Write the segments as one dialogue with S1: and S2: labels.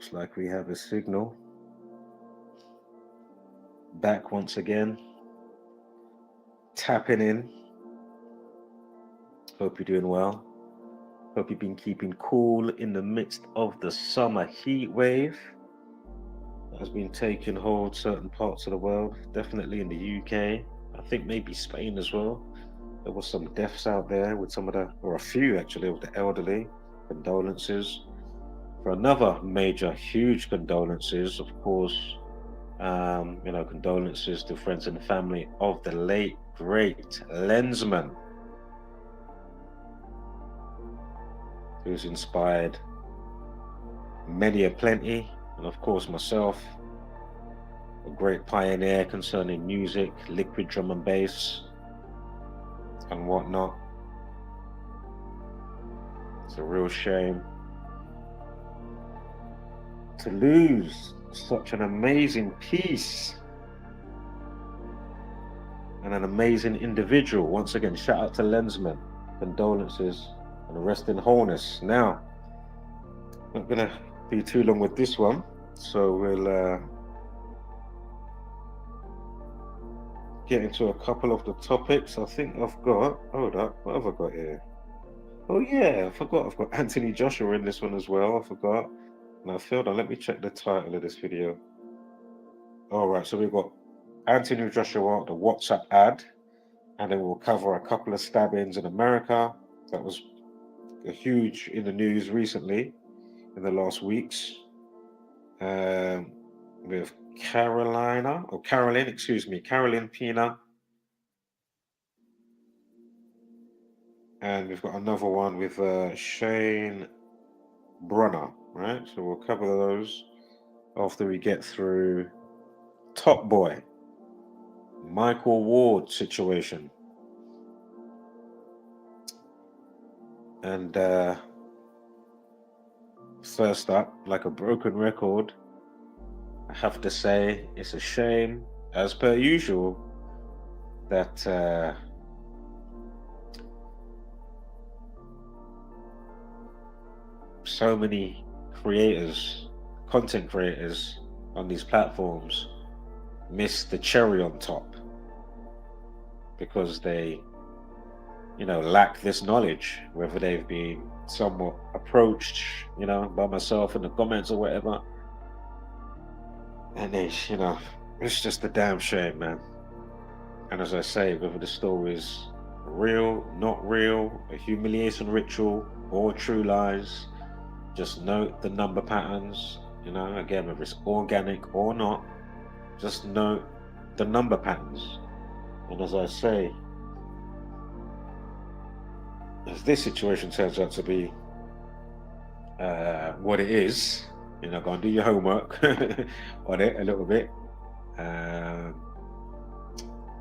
S1: Looks like we have a signal. Back once again. Tapping in. Hope you're doing well. Hope you've been keeping cool in the midst of the summer heat wave that has been taking hold certain parts of the world, definitely in the UK. I think maybe Spain as well. There was some deaths out there with some of the, or a few actually, of the elderly. Condolences. For another major, huge condolences, of course, condolences to friends and family of the late, great Lensman, who's inspired many a plenty, and of course myself, a great pioneer concerning music, liquid drum and bass, and whatnot. It's a real shame to lose such an amazing piece and an amazing individual. Once again, shout out to Lensman, condolences and rest in wholeness. Now, not gonna be too long with this one, so we'll get into a couple of the topics. I think I've got, hold up, what have I got here? Oh yeah, I forgot, I've got Anthony Joshua in this one as well, I forgot. Now, hold on, let me check the title of this video. All right, so we've got Anthony Joshua, the WhatsApp ad, and then we'll cover a couple of stabbings in America. That was a huge in the news recently, in the last weeks. With Caroline Pena. And we've got another one with Shane Brunner, right? So we'll cover those after we get through Top Boy, Michael Ward situation. And first up, like a broken record, I have to say it's a shame, as per usual, that so many creators, content creators on these platforms miss the cherry on top because they, lack this knowledge, whether they've been somewhat approached, by myself in the comments or whatever. And they, it's just a damn shame, man. And as I say, whether the story is real, not real, a humiliation ritual, or true lies, just note the number patterns, again, whether it's organic or not, just note the number patterns. And as I say, as this situation turns out to be what it is, go and do your homework on it a little bit,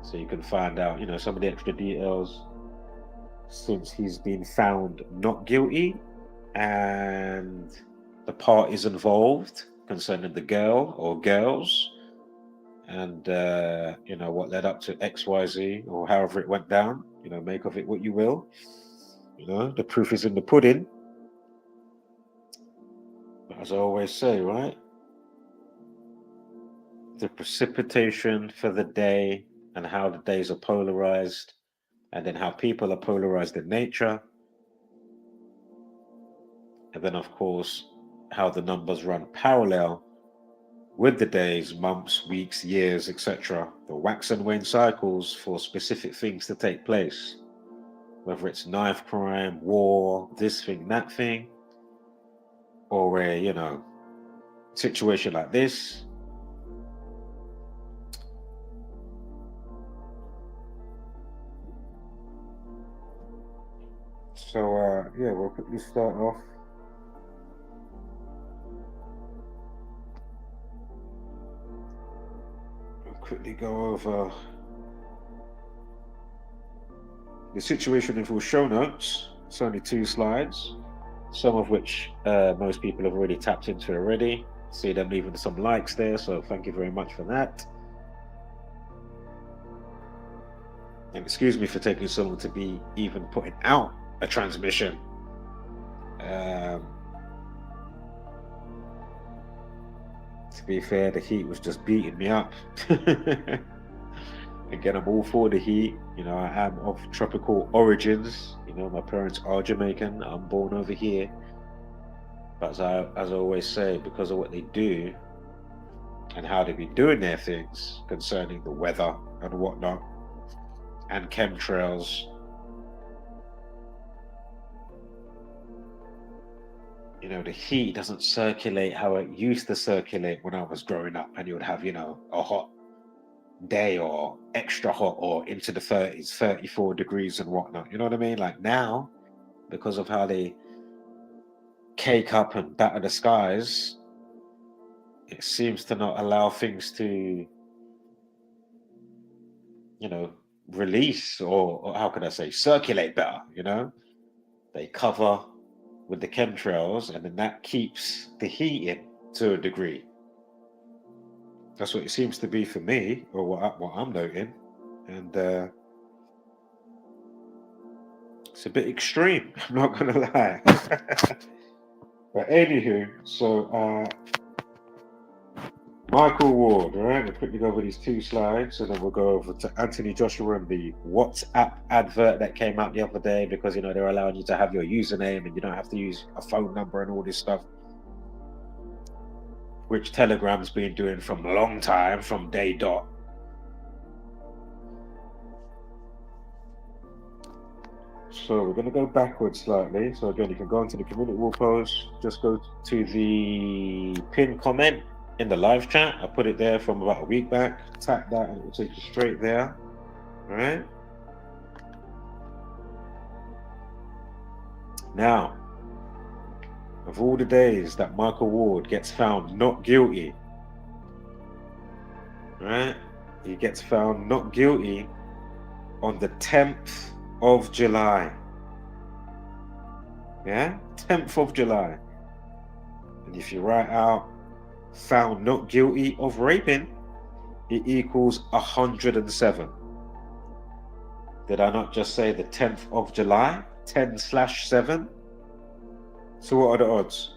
S1: so you can find out, some of the extra details since he's been found not guilty, and the parties involved concerning the girl or girls, and what led up to XYZ or however it went down. Make of it what you will. The proof is in the pudding. But as I always say, right? The precipitation for the day and how the days are polarized, and then how people are polarized in nature. And then, of course, how the numbers run parallel with the days, months, weeks, years, etc. The wax and wane cycles for specific things to take place. Whether it's knife crime, war, this thing, that thing, or a, situation like this. So, we'll quickly start off. We'll quickly go over the situation in full show notes. It's only 2 slides, some of which most people have already tapped into already. See them leaving some likes there, so thank you very much for that. And excuse me for taking so long to be even putting out a transmission. To be fair, the heat was just beating me up. Again, I'm all for the heat. You know, I am of tropical origins. You know, my parents are Jamaican. I'm born over here. But as I always say, because of what they do and how they be doing their things concerning the weather and whatnot, and chemtrails, you know, the heat doesn't circulate how it used to circulate when I was growing up, and you would have, you know, a hot day or extra hot or into the 30s, 34 degrees and whatnot. You know what I mean? Like now, because of how they cake up and batter the skies, it seems to not allow things to, you know, release or how could I say, circulate better, you know? They cover with the chemtrails and then that keeps the heat in to a degree. That's what it seems to be for me, or what I'm noting. And it's a bit extreme, I'm not going to lie. But anywho, so Michael Ward, all right? We'll quickly go over these 2 slides and then we'll go over to Anthony Joshua and the WhatsApp advert that came out the other day because, you know, they're allowing you to have your username and you don't have to use a phone number and all this stuff, which Telegram's been doing from a long time, from day dot. So we're going to go backwards slightly. So again, you can go into the community wall post, just go to the pinned comment in the live chat. I put it there from about a week back. Tap that and it will take you straight there. All right. Now, of all the days that Michael Ward gets found not guilty, right? He gets found not guilty on the 10th of July. Yeah, 10th of July. And if you write out found not guilty of raping, it equals 107. Did I not just say the 10th of July? 10/7? So what are the odds?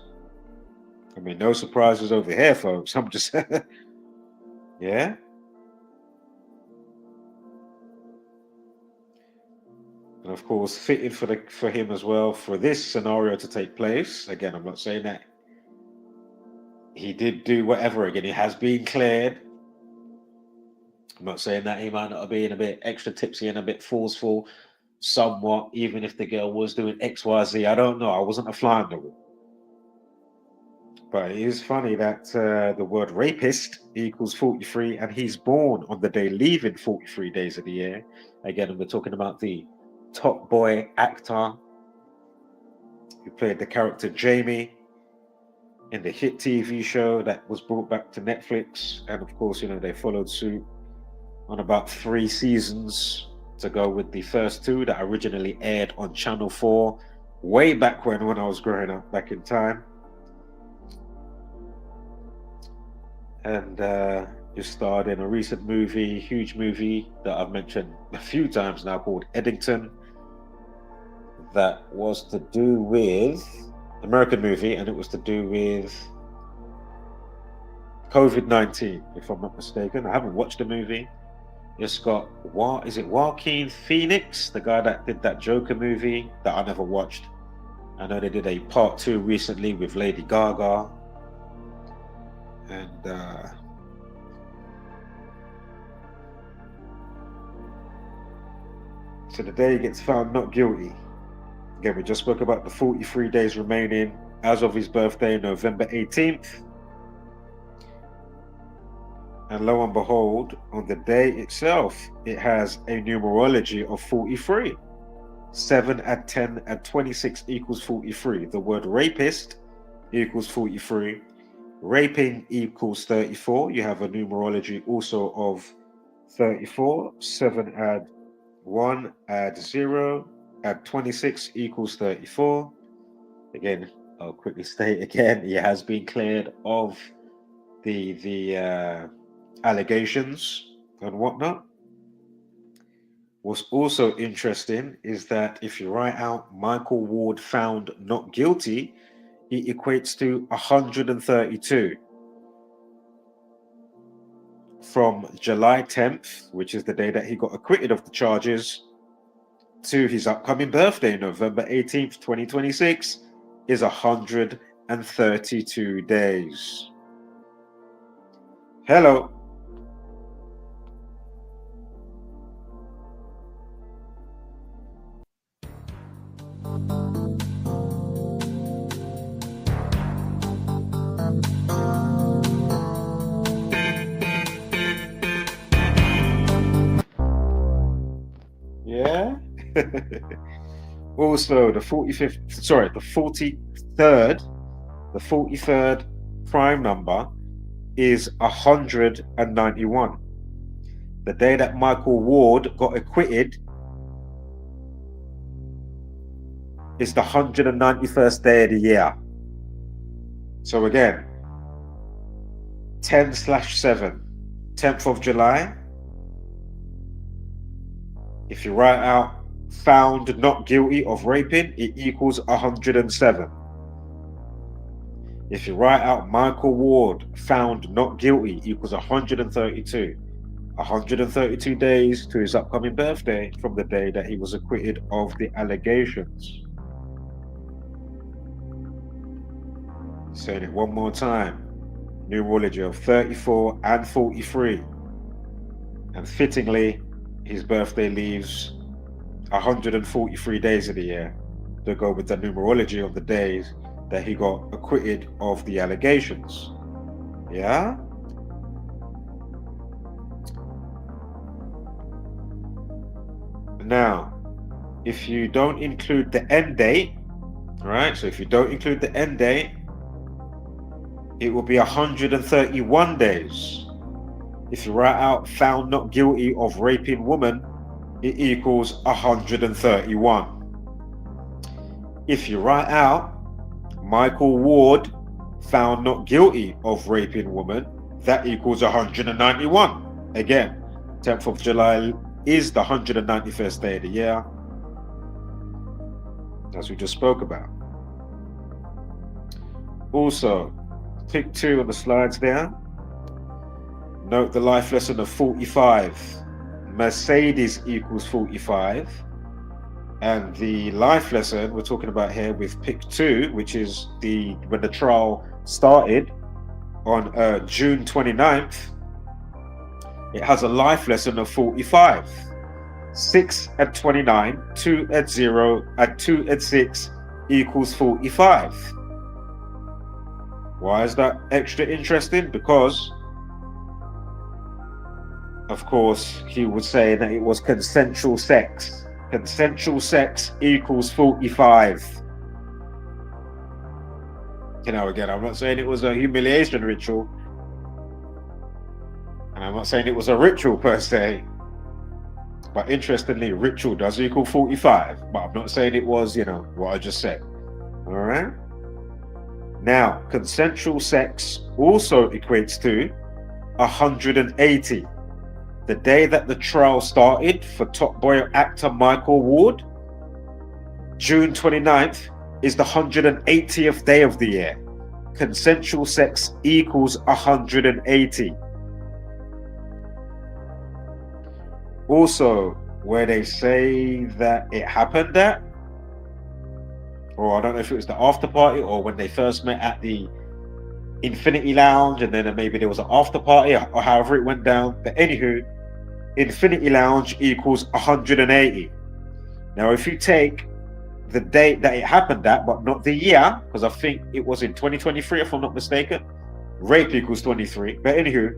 S1: I mean, no surprises over here, folks. I'm just, yeah. And of course, fitted for him as well for this scenario to take place. Again, I'm not saying that he did do whatever. Again, he has been cleared. I'm not saying that he might not have been a bit extra tipsy and a bit forceful, somewhat, even if the girl was doing XYZ. I don't know. I wasn't a fly on the wall. But it is funny that the word rapist equals 43, and he's born on the day leaving 43 days of the year. Again, we're talking about the Top Boy actor who played the character Jamie in the hit TV show that was brought back to Netflix. And of course, you know, they followed suit on about 3 seasons to go with the first 2 that originally aired on Channel 4 way back when I was growing up, back in time. And you starred in a recent movie, huge movie that I've mentioned a few times now, called Eddington, that was to do with American movie, and it was to do with COVID-19, if I'm not mistaken. I haven't watched the movie. It's got is it Joaquin Phoenix, the guy that did that Joker movie that I never watched. I know they did a part 2 recently with Lady Gaga. And so the day he gets found not guilty. Again, we just spoke about the 43 days remaining as of his birthday, November 18th. And lo and behold, on the day itself, it has a numerology of 43. 7 add 10 add 26 equals 43. The word rapist equals 43. Raping equals 34. You have a numerology also of 34. 7 add 1 add 0 add 26 equals 34. Again, I'll quickly state again, he has been cleared of the allegations and whatnot. What's also interesting is that if you write out Michael Ward found not guilty, it equates to 132. from July 10th, which is the day that he got acquitted of the charges, to his upcoming birthday, November 18th, 2026, is 132 days. Hello. Yeah. Also, the 43rd prime number is 191. The day that Michael Ward got acquitted is the 191st day of the year. So again, 10/7, 10th of July. If you write out found not guilty of raping, it equals 107. If you write out Michael Ward found not guilty equals 132. 132 days to his upcoming birthday from the day that he was acquitted of the allegations. Saying it one more time. Numerology of 34 and 43. And fittingly, his birthday leaves 143 days of the year to go with the numerology of the days that he got acquitted of the allegations. Yeah? Now, if you don't include the end date, right? So if you don't include the end date, it will be 131 days. If you write out found not guilty of raping woman, it equals 131. If you write out Michael Ward found not guilty of raping woman, that equals 191. Again, 10th of July is the 191st day of the year, as we just spoke about. Also, pick 2 on the slides there. Note the life lesson of 45. Mercedes equals 45. And the life lesson we're talking about here with pick 2, which is when the trial started on June 29th, it has a life lesson of 45. 6 at 29, 2 at 0, and 2 at 6 equals 45. Why is that extra interesting? Because, of course, he would say that it was consensual sex. Consensual sex equals 45. You know, again, I'm not saying it was a humiliation ritual. And I'm not saying it was a ritual per se. But interestingly, ritual does equal 45. But I'm not saying it was, what I just said. All right? Now, consensual sex also equates to 180. The day that the trial started for Top Boy actor Michael Ward, June 29th, is the 180th day of the year. Consensual sex equals 180. Also, where they say that it happened at, or I don't know if it was the after party or when they first met at the Infinity Lounge, and then maybe there was an after party or however it went down. But anywho, Infinity Lounge equals 180. Now, if you take the date that it happened at, but not the year, because I think it was in 2023, if I'm not mistaken, rape equals 23. But anywho,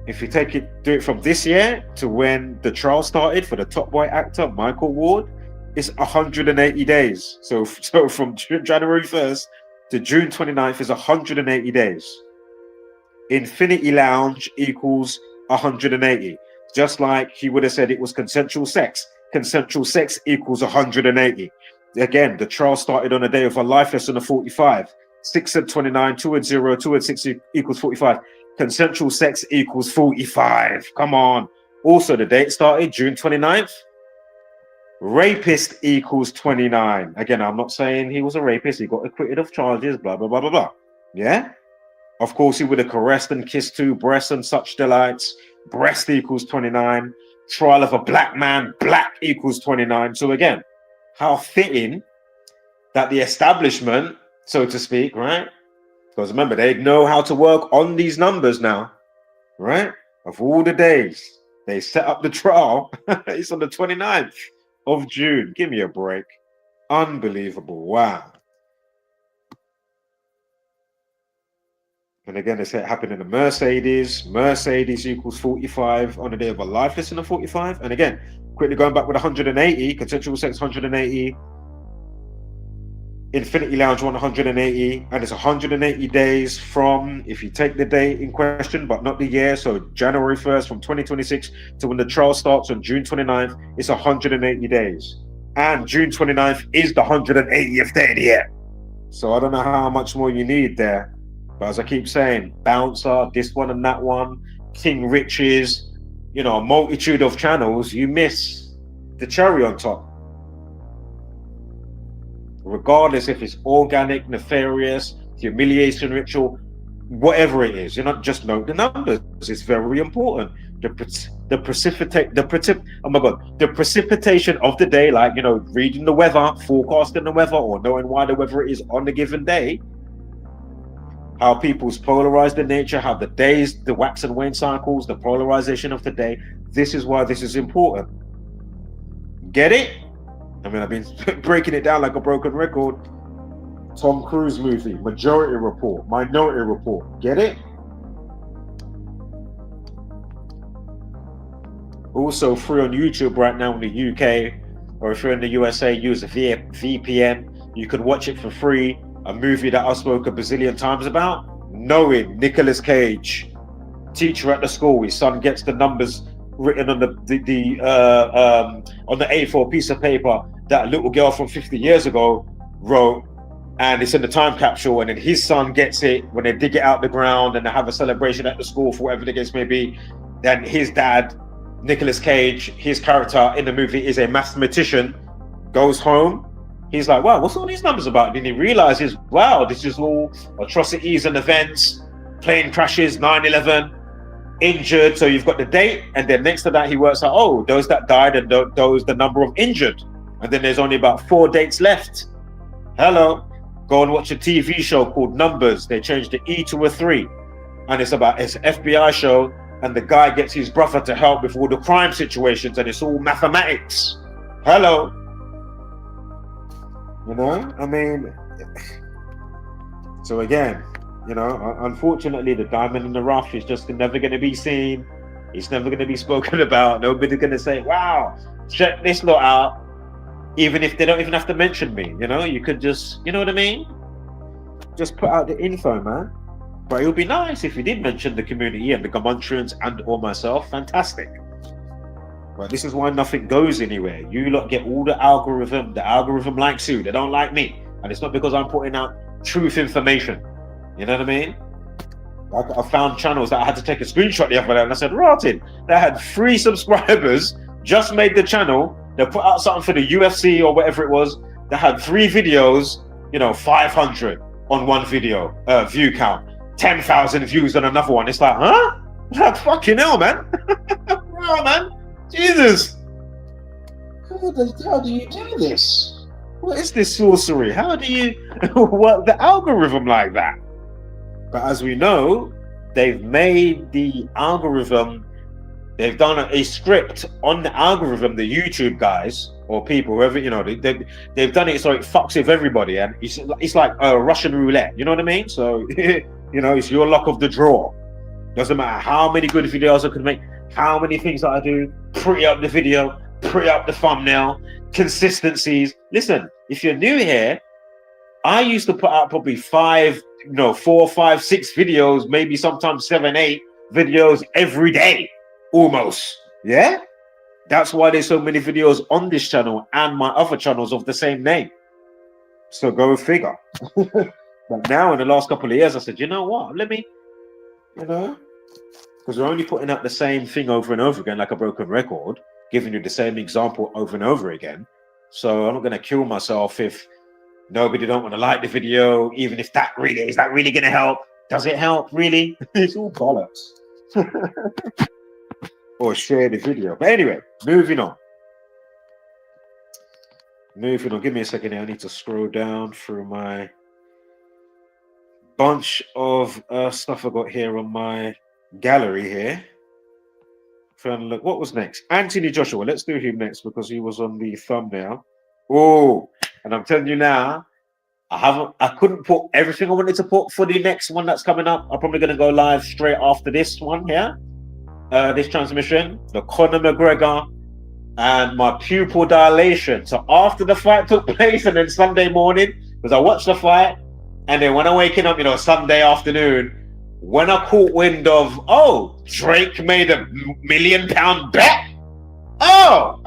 S1: if you do it from this year to when the trial started for the Top Boy actor Michael Ward, it's 180 days. So from January 1st to June 29th is 180 days. Infinity Lounge equals 180. Just like he would have said it was consensual sex. Consensual sex equals 180. Again, the trial started on a day of a life lesson of 45. 6 and 29, 2 and 0, 2 and 6 equals 45. Consensual sex equals 45. Come on. Also, the date started June 29th. Rapist equals 29. Again, I'm not saying he was a rapist. He got acquitted of charges, blah, blah, blah, blah, blah. Yeah? Of course, he would have caressed and kissed two breasts and such delights. Breast equals 29. Trial of a black man, black equals 29. So again, how fitting that the establishment, so to speak, right? Because remember, they know how to work on these numbers now, right? Of all the days, they set up the trial. It's on the 29th of June. Give me a break. Unbelievable. Wow. And again, they say it happened in the Mercedes. Mercedes equals 45 on the day of a life. Listen to 45. And again, quickly going back with 180, consensual sex 180, Infinity Lounge 180, and it's 180 days from, if you take the date in question, but not the year, so January 1st from 2026 to when the trial starts on June 29th, it's 180 days. And June 29th is the 180th day of the year. So I don't know how much more you need there. But as I keep saying, Bouncer, this one and that one, King Riches, you know, a multitude of channels, you miss the cherry on top. Regardless if it's organic, nefarious, humiliation ritual, whatever it is, you know, just note the numbers. It's very important. The precipitation of the day, like, you know, reading the weather, forecasting the weather, or knowing why the weather is on a given day, how people's polarized in nature, how the days, the wax and wane cycles, the polarization of the day. This is why this is important. Get it? I mean, I've been breaking it down like a broken record. Tom Cruise movie, Majority Report, Minority Report. Get it? Also free on YouTube right now in the UK, or if you're in the USA, use a VPN. You can watch it for free. A movie that I spoke a bazillion times about, knowing Nicolas Cage, teacher at the school, his son gets the numbers written on the A4 piece of paper that a little girl from 50 years ago wrote, and it's in the time capsule, and then his son gets it when they dig it out the ground and they have a celebration at the school for whatever the case may be. Then his dad, Nicolas Cage, his character in the movie is a mathematician, goes home. He's like, wow, what's all these numbers about? And then he realizes, wow, this is all atrocities and events, plane crashes, 9/11, injured. So you've got the date, and then next to that, he works out, oh, those that died and those the number of injured. And then there's only about 4 dates left. Hello. Go and watch a TV show called Numbers. They changed the E to a 3. And it's an FBI show, and the guy gets his brother to help with all the crime situations, and it's all mathematics. Hello. You know, I mean, so again, you know, unfortunately, the diamond in the rough is just never going to be seen. It's never going to be spoken about. Nobody's going to say, wow, check this lot out. Even if they don't even have to mention me, you know, you could just, you know what I mean? Just put out the info, man. But it would be nice if you did mention the community and the Gematrians and or myself. Fantastic. But this is why nothing goes anywhere. You lot get all the algorithm. The algorithm likes you. They don't like me. And it's not because I'm putting out truth information. You know what I mean? I found channels that I had to take a screenshot the other day, and I said, Martin, they had 3 subscribers, just made the channel. They put out something for the UFC or whatever it was. They had 3 videos, you know, 500 on one video, view count, 10,000 views on another one. It's like, huh? Like, fucking hell, man. Wow, man. Jesus. How do you do this? What is this sorcery? How do you work the algorithm like that? But as we know, they've made the algorithm, they've done a script on the algorithm, the YouTube guys or people, whoever, you know, they've done it so it fucks with everybody, and it's like a Russian roulette, you know what I mean? So, you know, it's your luck of the draw. Doesn't matter how many good videos I could make, how many things that I do, pretty up the video, pretty up the thumbnail, consistencies. Listen, if you're new here, I used to put out probably 4, 5, 6 videos, maybe sometimes 7, 8 videos every day, almost. Yeah? That's why there's so many videos on this channel and my other channels of the same name. So go figure. But now in the last couple of years, I said, you know what? Let me, you know, because we're only putting out the same thing over and over again, like a broken record, giving you the same example over and over again. So I'm not going to kill myself if nobody don't want to like the video, even if is that really going to help? Does it help? Really? It's all bollocks. Or share the video. But anyway, moving on. Give me a second here. I need to scroll down through my bunch of stuff I got here on my gallery here. Trying to look. What was next? Anthony Joshua. Let's do him next because he was on the thumbnail. Oh, and I'm telling you now, I couldn't put everything I wanted to put for the next one that's coming up. I'm probably going to go live straight after this one here. This transmission, the Conor McGregor and my pupil dilation. So after the fight took place and then Sunday morning, because I watched the fight, and then when I'm waking up, Sunday afternoon, when I caught wind of, oh, Drake made a £1 million bet. Oh!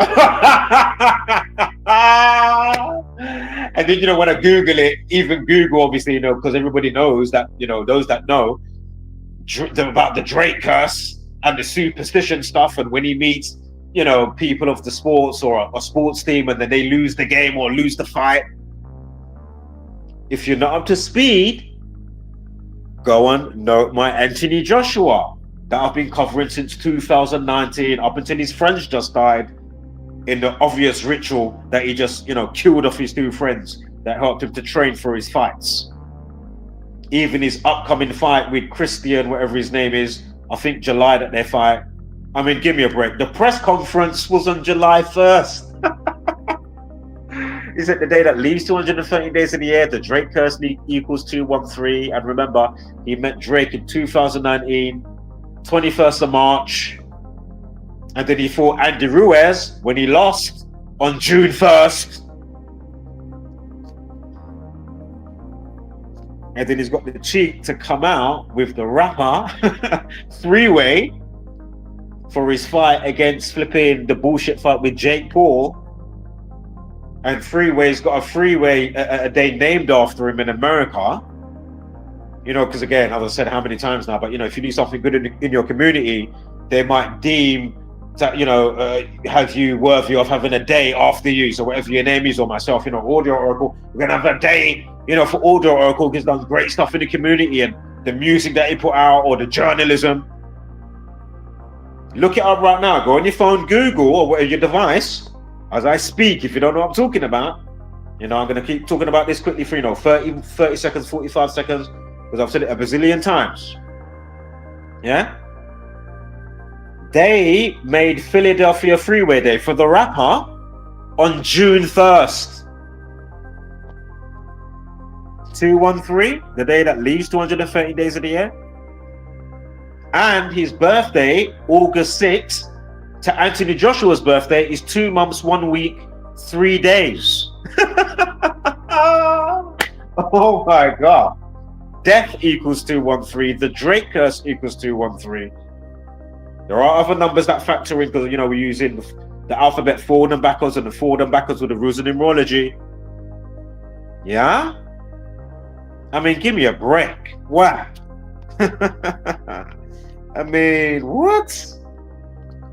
S1: And then, when I Google it, even Google, obviously, because everybody knows that, those that know about the Drake curse and the superstition stuff, and when he meets, people of the sports or a sports team and then they lose the game or lose the fight. If you're not up to speed, go and note my Anthony Joshua that I've been covering since 2019, up until his friends just died in the obvious ritual that he just, killed off his 2 friends that helped him to train for his fights. Even his upcoming fight with Christian, whatever his name is, I think July that they fight. I mean, give me a break. The press conference was on July 1st. Is it the day that leaves 230 days in the year? The Drake curse equals 213. And remember, he met Drake in 2019, 21st of March. And then he fought Andy Ruiz when he lost on June 1st. And then he's got the cheek to come out with the rapper 3-way for his fight against flipping the bullshit fight with Jake Paul. And 3-way's got a 3-way a day named after him in America. Because again, as I said how many times now, but if you do something good in your community, they might deem that, have you worthy of having a day after you. So whatever your name is, or myself, Audio Oracle, we're going to have a day, for Audio Oracle, because he's done great stuff in the community and the music that he put out or the journalism. Look it up right now. Go on your phone, Google, or whatever your device, as I speak, if you don't know what I'm talking about. I'm going to keep talking about this quickly for, 30 seconds, 45 seconds, because I've said it a bazillion times. Yeah? They made Philadelphia 3-way day for the rapper on June 1st. 213, the day that leaves 230 days of the year. And his birthday, August 6th, to Anthony Joshua's birthday is 2 months, 1 week, 3 days. Oh my God. Death equals 213. The Drake curse equals 213. There are other numbers that factor in because, we're using the alphabet forward and backwards and the forward and backwards with the rules of numerology. Yeah? I mean, give me a break. Wow. I mean, what?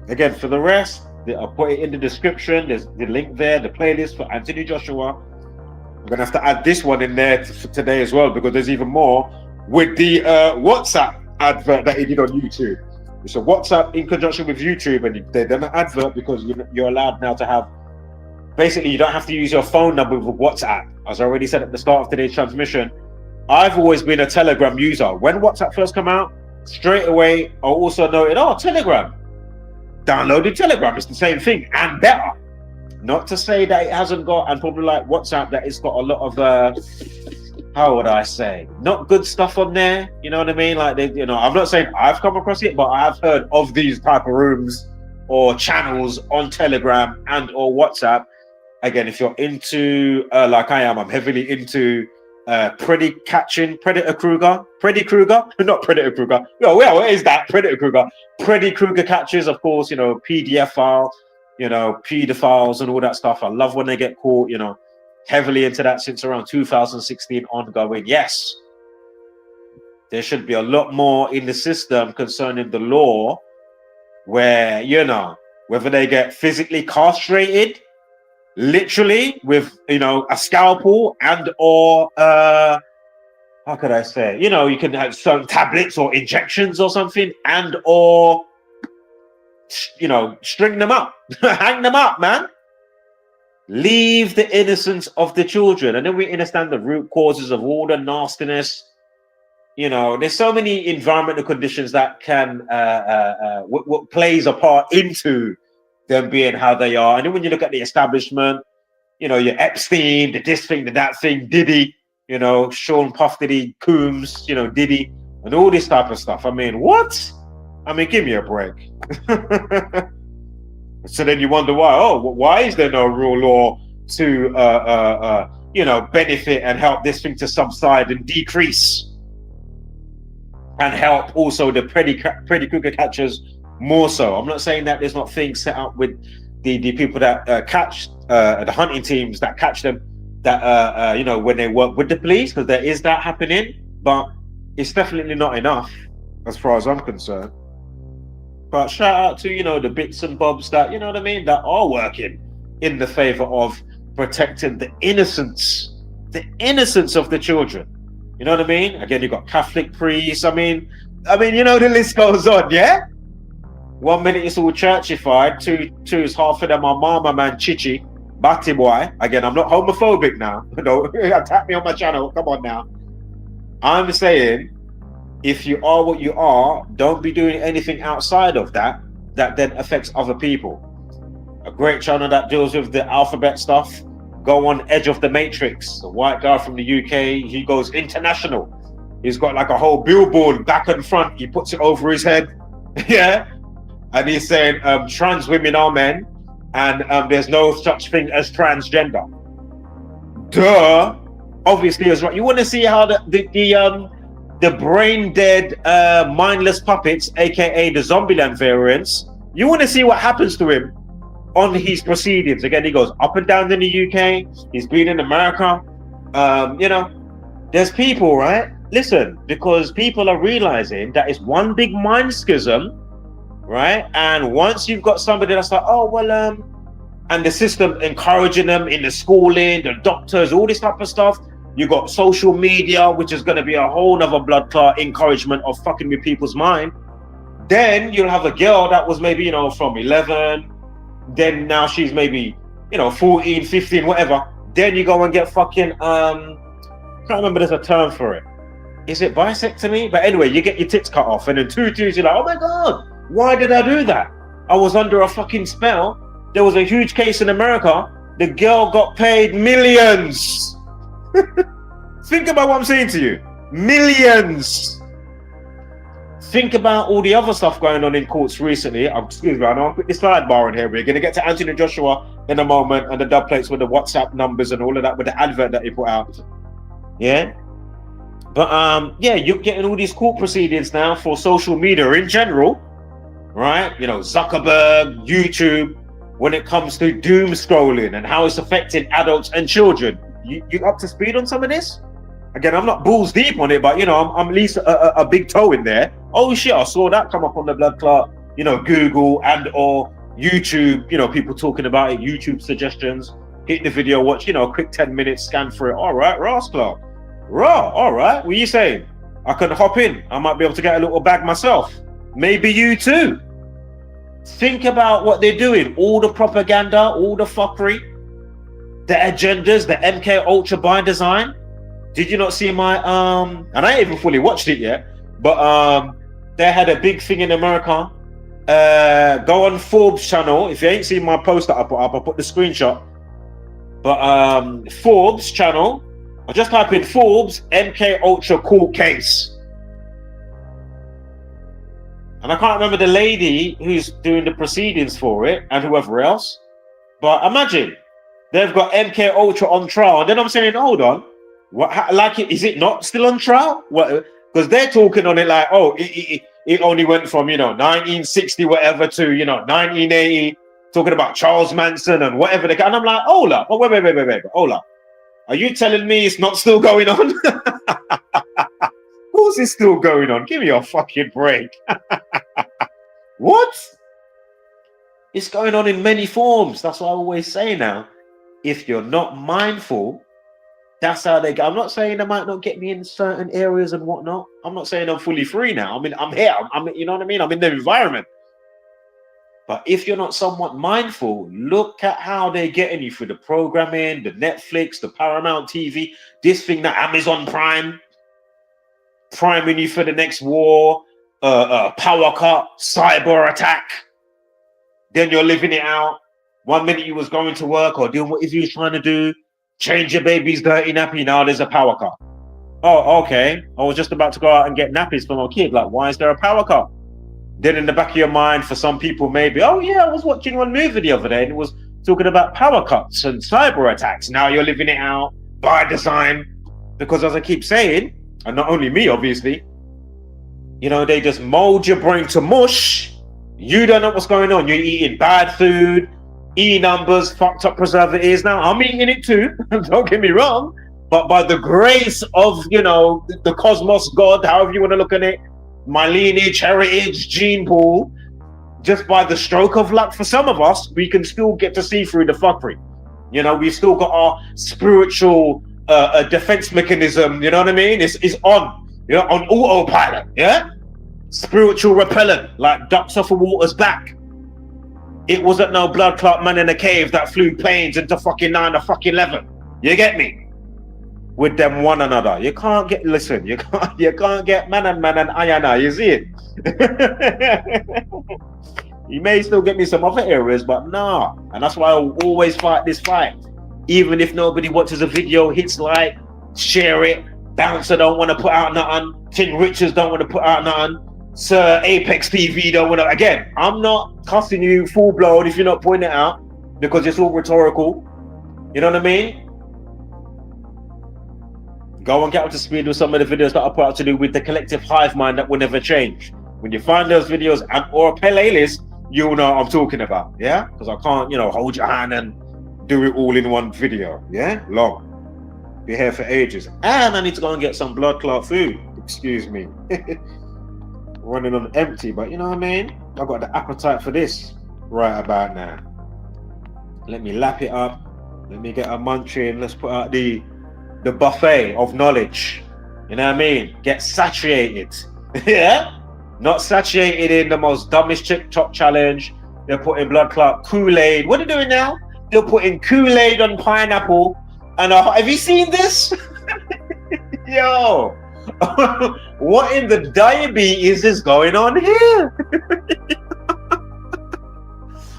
S1: Again, for the rest, I'll put it in the description. There's the link there, the playlist for Anthony Joshua. I'm going to have to add this one in there for today as well, because there's even more with the WhatsApp advert that he did on YouTube. It's a WhatsApp in conjunction with YouTube, and they've done an advert because you're allowed now to have, basically, you don't have to use your phone number with WhatsApp. As I already said at the start of today's transmission, I've always been a Telegram user. When WhatsApp first came out, straight away, I also noted, Telegram. Downloaded Telegram. It's the same thing and better. Not to say that it hasn't got, and probably like WhatsApp, that it's got a lot of, how would I say, not good stuff on there. You know what I mean? Like, I'm not saying I've come across it, but I've heard of these type of rooms or channels on Telegram and or WhatsApp. Again, if you're into, like I am, I'm heavily into Predator Kruger, not Predator Kruger. No, well, what is that? Predator Kruger. Freddy Krueger catches, of course, PDF file, pedophiles and all that stuff. I love when they get caught, heavily into that since around 2016 ongoing. Yes, there should be a lot more in the system concerning the law where, whether they get physically castrated, literally with, a scalpel and or, how could I say? You know, you can have some tablets or injections or something, and or you know, string them up, hang them up, man. Leave the innocence of the children, and then we understand the root causes of all the nastiness. You know, there's so many environmental conditions that can what plays a part into them being how they are. And then when you look at the establishment, you know, your Epstein, the this thing, the that thing, Diddy, you know, Sean Puff Diddy, Coombs, you know, Diddy, and all this type of stuff. I mean, what? I mean, give me a break. So then you wonder why. Oh, why is there no rule law to, you know, benefit and help this thing to subside and decrease, and help also the pretty cooker catchers more so? I'm not saying that there's not things set up with the people that catch the hunting teams that catch them, that you know, when they work with the police, because there is that happening, but it's definitely not enough as far as I'm concerned. But shout out to, you know, the bits and bobs that, you know what I mean, that are working in the favor of protecting the innocence of the children. You know what I mean? Again, you've got Catholic priests. I mean, you know, the list goes on, yeah? 1 minute it's all churchified, two is half of them are mama man chichi, batty boy. Again, I'm not homophobic now. Don't attack me on my channel. Come on now. I'm saying, if you are what you are, don't be doing anything outside of that then affects other people. A great channel that deals with the alphabet stuff, go on Edge of the Matrix. The white guy from the UK, he goes international. He's got like a whole billboard back and front. He puts it over his head. Yeah. And he's saying trans women are men, and there's no such thing as transgender. Duh. Obviously, as right. You want to see how the brain dead mindless puppets, aka the Zombieland variants, you want to see what happens to him on his proceedings. Again, he goes up and down in the UK. He's been in America. You know, there's people, right? Listen, because people are realizing that it's one big mind schism, right? And once you've got somebody that's like, oh well, and the system encouraging them in the schooling, the doctors, all this type of stuff. You got social media, which is going to be a whole nother blood clot encouragement of fucking with people's mind. Then you'll have a girl that was maybe, you know, from 11, then now she's maybe, you know, 14, 15, whatever. Then you go and get fucking can't remember, there's a term for it. Is it bisectomy? But anyway, you get your tits cut off, and then 2 2s, you're like, oh my god, why did I do that? I was under a fucking spell. There was a huge case in America. The girl got paid millions. Think about what I'm saying to you. Millions. Think about all the other stuff going on in courts recently. Excuse me, I know I'll put this sidebar in here. We're going to get to Anthony Joshua in a moment, and the dub plates with the WhatsApp numbers and all of that, with the advert that he put out. Yeah. But yeah, you're getting all these court proceedings now for social media in general, right? You know, Zuckerberg, YouTube, when it comes to doom scrolling and how it's affecting adults and children. You up to speed on some of this? Again, I'm not balls deep on it, but you know, I'm at least a big toe in there. Oh shit, I saw that come up on the blood clot, you know, Google and or YouTube, you know, people talking about it, YouTube suggestions, hit the video, watch, you know, a quick 10 minutes, scan through it. All right, Rascal. Raw, all right, what are you saying? I can hop in, I might be able to get a little bag myself. Maybe you too. Think about what they're doing, all the propaganda, all the fuckery, the agendas, the MK Ultra by design. Did you not see my and I ain't even fully watched it yet, but they had a big thing in America. Go on Forbes channel. If you ain't seen my post that I put up, I put the screenshot. But Forbes channel, I just type in Forbes MK Ultra court case. And I can't remember the lady who's doing the proceedings for it and whoever else. But imagine they've got MK Ultra on trial, and then I'm saying, hold on, what? Like, is it not still on trial? What? Because they're talking on it like, oh, it only went from, you know, 1960 whatever to, you know, 1980, talking about Charles Manson and whatever they can. And I'm like, hold up, oh, wait, hold up. Are you telling me it's not still going on? Of course it's still going on. Give me a fucking break. What? It's going on in many forms. That's what I always say now. If you're not mindful, That's how they go. I'm not saying they might not get me in certain areas and whatnot. I'm not saying I'm fully free now. I mean, I'm here. You know what I mean? I'm in the environment. But if you're not somewhat mindful, look at how they're getting you through the programming, the Netflix, the Paramount TV, this thing, that Amazon Prime, priming you for the next war, power cut, cyber attack. Then you're living it out. 1 minute you was going to work or doing whatever you was trying to do, change your baby's dirty nappy. Now there's a power cut. Oh, okay. I was just about to go out and get nappies for my kid. Like, why is there a power cut? Then in the back of your mind, for some people, maybe, oh yeah, I was watching one movie the other day and it was talking about power cuts and cyber attacks. Now you're living it out by design. Because as I keep saying, and not only me, obviously, you know, they just mold your brain to mush. You don't know what's going on. You're eating bad food, E numbers, fucked up preservatives. Now, I'm eating it too. Don't get me wrong. But by the grace of, you know, the cosmos, God, however you want to look at it, my lineage, heritage, gene pool, just by the stroke of luck for some of us, we can still get to see through the fuckery. You know, we've still got our spiritual defense mechanism, you know what I mean? It's on, you know, on autopilot, yeah? Spiritual repellent, like ducks off a water's back. It wasn't no blood clot man in a cave that flew planes into fucking 9 or fucking 11. You get me? With them one another. You can't get, listen, you can't get man and ayana, you see it? You may still get me some other areas, but nah. And that's why I'll always fight this fight. Even if nobody watches a video, hits like, share it. Bouncer don't want to put out nothing. King Richards don't want to put out nothing. Sir Apex TV don't want to. Again, I'm not cussing you full blown if you're not pointing it out, because it's all rhetorical. You know what I mean? Go and get up to speed with some of the videos that I put out to do with the collective hive mind that will never change. When you find those videos and or a playlist, you'll know what I'm talking about, yeah? Because I can't, you know, hold your hand and do it all in one video, yeah? Long. Be here for ages. And I need to go and get some blood clot food. Excuse me. Running on empty, but you know what I mean? I've got the appetite for this right about now. Let me lap it up. Let me get a munching. Let's put out the buffet of knowledge. You know what I mean? Get saturated. Yeah? Not saturated in the most dumbest TikTok challenge. They're putting blood clot Kool-Aid. What are they doing now? They're putting Kool-Aid on pineapple. And have you seen this? Yo. What in the diabetes is going on here?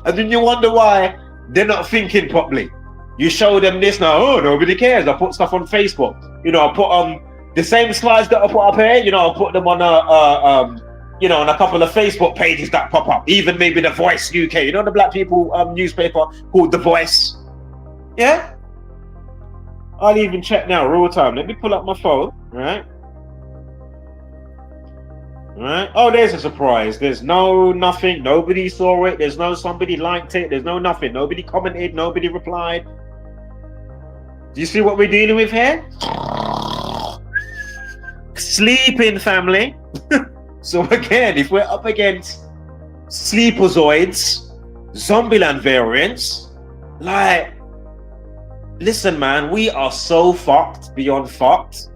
S1: And then you wonder why they're not thinking properly. You show them this now, oh, nobody cares. I put stuff on Facebook. You know, I put the same slides that I put up here, you know, I put them on you know, on a couple of Facebook pages that pop up. Even maybe The Voice UK, you know, the black people newspaper called The Voice. Yeah? I'll even check now, real time. Let me pull up my phone, right? Right? Oh, there's a surprise. There's no nothing. Nobody saw it. There's no somebody liked it. There's no nothing. Nobody commented. Nobody replied. Do you see what we're dealing with here? Sleeping, family. So again, if we're up against sleepozoids, Zombieland variants, like, listen, man, we are so fucked beyond fucked.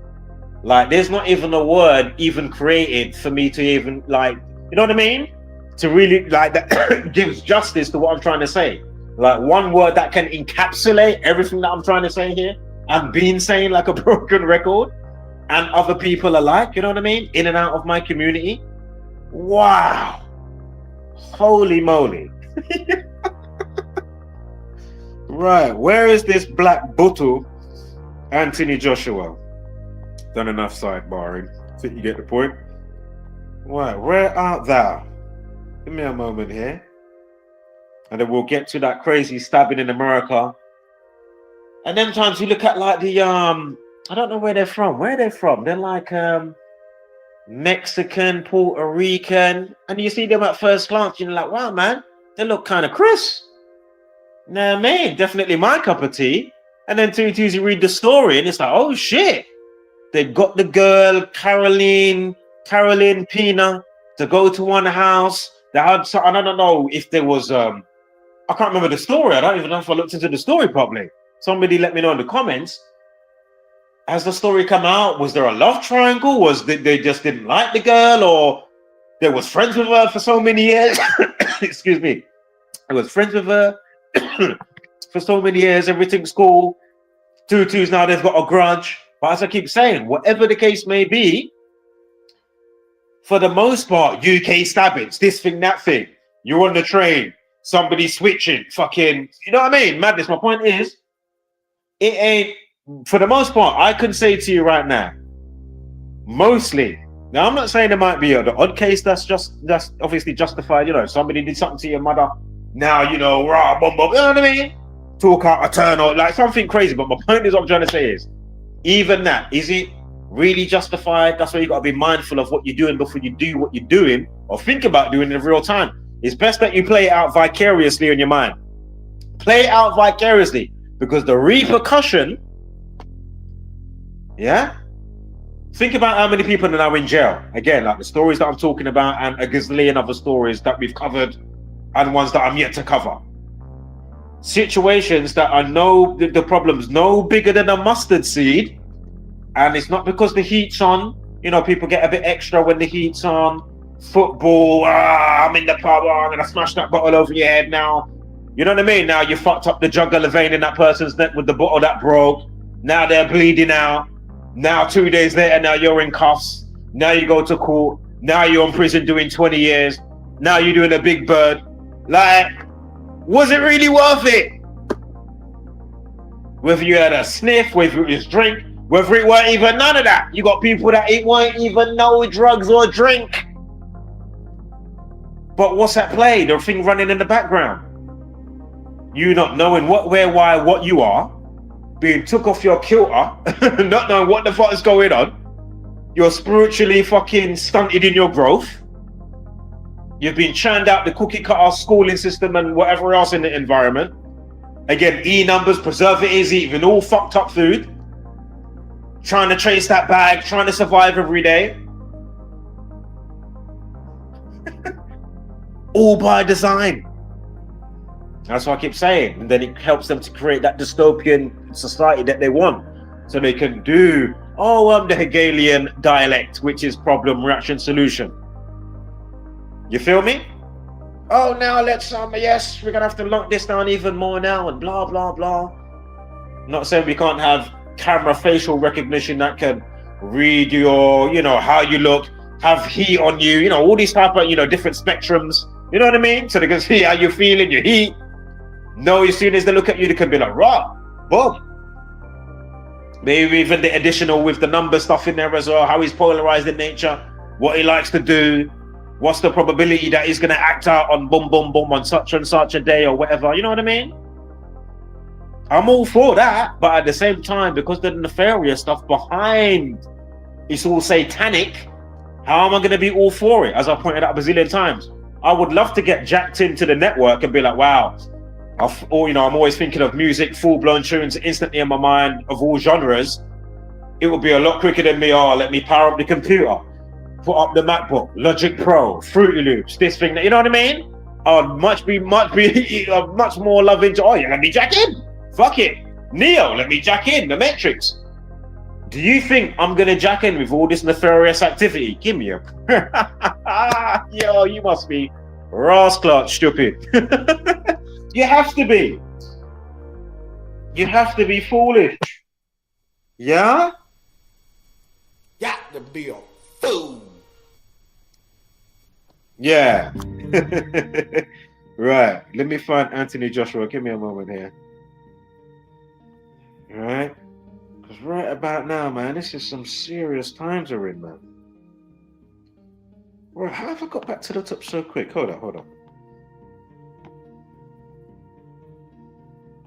S1: Like, there's not even a word even created for me to even, like, you know what I mean? To really, like, that gives justice to what I'm trying to say. Like, one word that can encapsulate everything that I'm trying to say here. I've been saying like a broken record, and other people alike, you know what I mean? In and out of my community. Wow. Holy moly. Right, where is this black bottle, Anthony Joshua? Done enough sidebarring. I think you get the point. Right, where art thou? Give me a moment here. And then we'll get to that crazy stabbing in America. And then times you look at like the I don't know where they're from. Where are they from? They're like Mexican, Puerto Rican. And you see them at first glance, you're like, wow, man, they look kind of crisp. Nah, man, definitely my cup of tea. And then you read the story and it's like, oh shit. They got the girl, Caroline Pena, to go to one house. They had, I don't know if there was, I can't remember the story. I don't even know if I looked into the story properly. Somebody let me know in the comments. Has the story come out? Was there a love triangle? Was they just didn't like the girl, or they was friends with her for so many years? Excuse me. I was friends with her for so many years. Everything's cool. Tutus now they've got a grudge. But as I keep saying, whatever the case may be, for the most part, UK stabbings, this thing, that thing. You're on the train, somebody switching, fucking, you know what I mean? Madness. My point is, it ain't, for the most part, I can say to you right now, mostly. Now, I'm not saying there might be the odd case that's obviously justified. You know, somebody did something to your mother. Now, you know, rah, bum, bum, you know what I mean? Talk out a turn or like something crazy. But my point is, what I'm trying to say is, even that, is it really justified? That's why you got to be mindful of what you're doing before you do what you're doing or think about doing in real time. It's best that you play it out vicariously in your mind. Play it out vicariously, because the repercussion, yeah? Think about how many people are now in jail. Again, like the stories that I'm talking about and a gazillion other stories that we've covered and ones that I'm yet to cover. Situations that are the problem's no bigger than a mustard seed, and it's not because the heat's on. You know, people get a bit extra when the heat's on. Football, I'm in the pub, I'm gonna smash that bottle over your head now. You know what I mean? Now you fucked up the jugular vein in that person's neck with the bottle that broke. Now they're bleeding out. Now 2 days later, now you're in cuffs. Now you go to court. Now you're in prison doing 20 years. Now you're doing a big bird. Like, was it really worth it? Whether you had a sniff, whether it was drink, whether it weren't even none of that. You got people that it weren't even no drugs or drink. But what's at play? The thing running in the background. You not knowing what, where, why, what you are, being took off your kilter, not knowing what the fuck is going on. You're spiritually fucking stunted in your growth. You've been churned out the cookie cutter schooling system and whatever else in the environment. Again, E numbers, preservatives, eating all fucked up food. Trying to chase that bag, trying to survive every day. All by design. That's what I keep saying. And then it helps them to create that dystopian society that they want. So they can do, the Hegelian dialect, which is problem, reaction, solution. You feel me? Oh, now let's, yes, we're going to have to lock this down even more now and blah, blah, blah. Not saying we can't have camera facial recognition that can read your, how you look, have heat on you, all these type of, different spectrums. You know what I mean? So they can see how you're feeling, your heat. No, as soon as they look at you, they can be like, rah, boom. Maybe even the additional with the number stuff in there as well, how he's polarized in nature, what he likes to do, what's the probability that he's going to act out on boom, boom, boom on such and such a day or whatever. You know what I mean? I'm all for that. But at the same time, because the nefarious stuff behind it's all satanic, how am I going to be all for it? As I pointed out a bazillion times. I would love to get jacked into the network and be like, wow, I'm always thinking of music, full-blown tunes instantly in my mind of all genres. It would be a lot quicker than me. Let me power up the computer, put up the MacBook, Logic Pro, Fruity Loops, this thing. You know what I mean? I'd much more loving to, let me jack in. Fuck it. Neo, let me jack in. The Matrix. Do you think I'm going to jack in with all this nefarious activity? Give me a... Yo, you must be rascal stupid. You have to be. You have to be foolish. Yeah?
S2: Got to be a fool.
S1: Yeah. Right. Let me find Anthony Joshua. Give me a moment here. All right. Because right about now, man, this is some serious times we're in, man. Right, how have I got back to the top so quick? Hold on.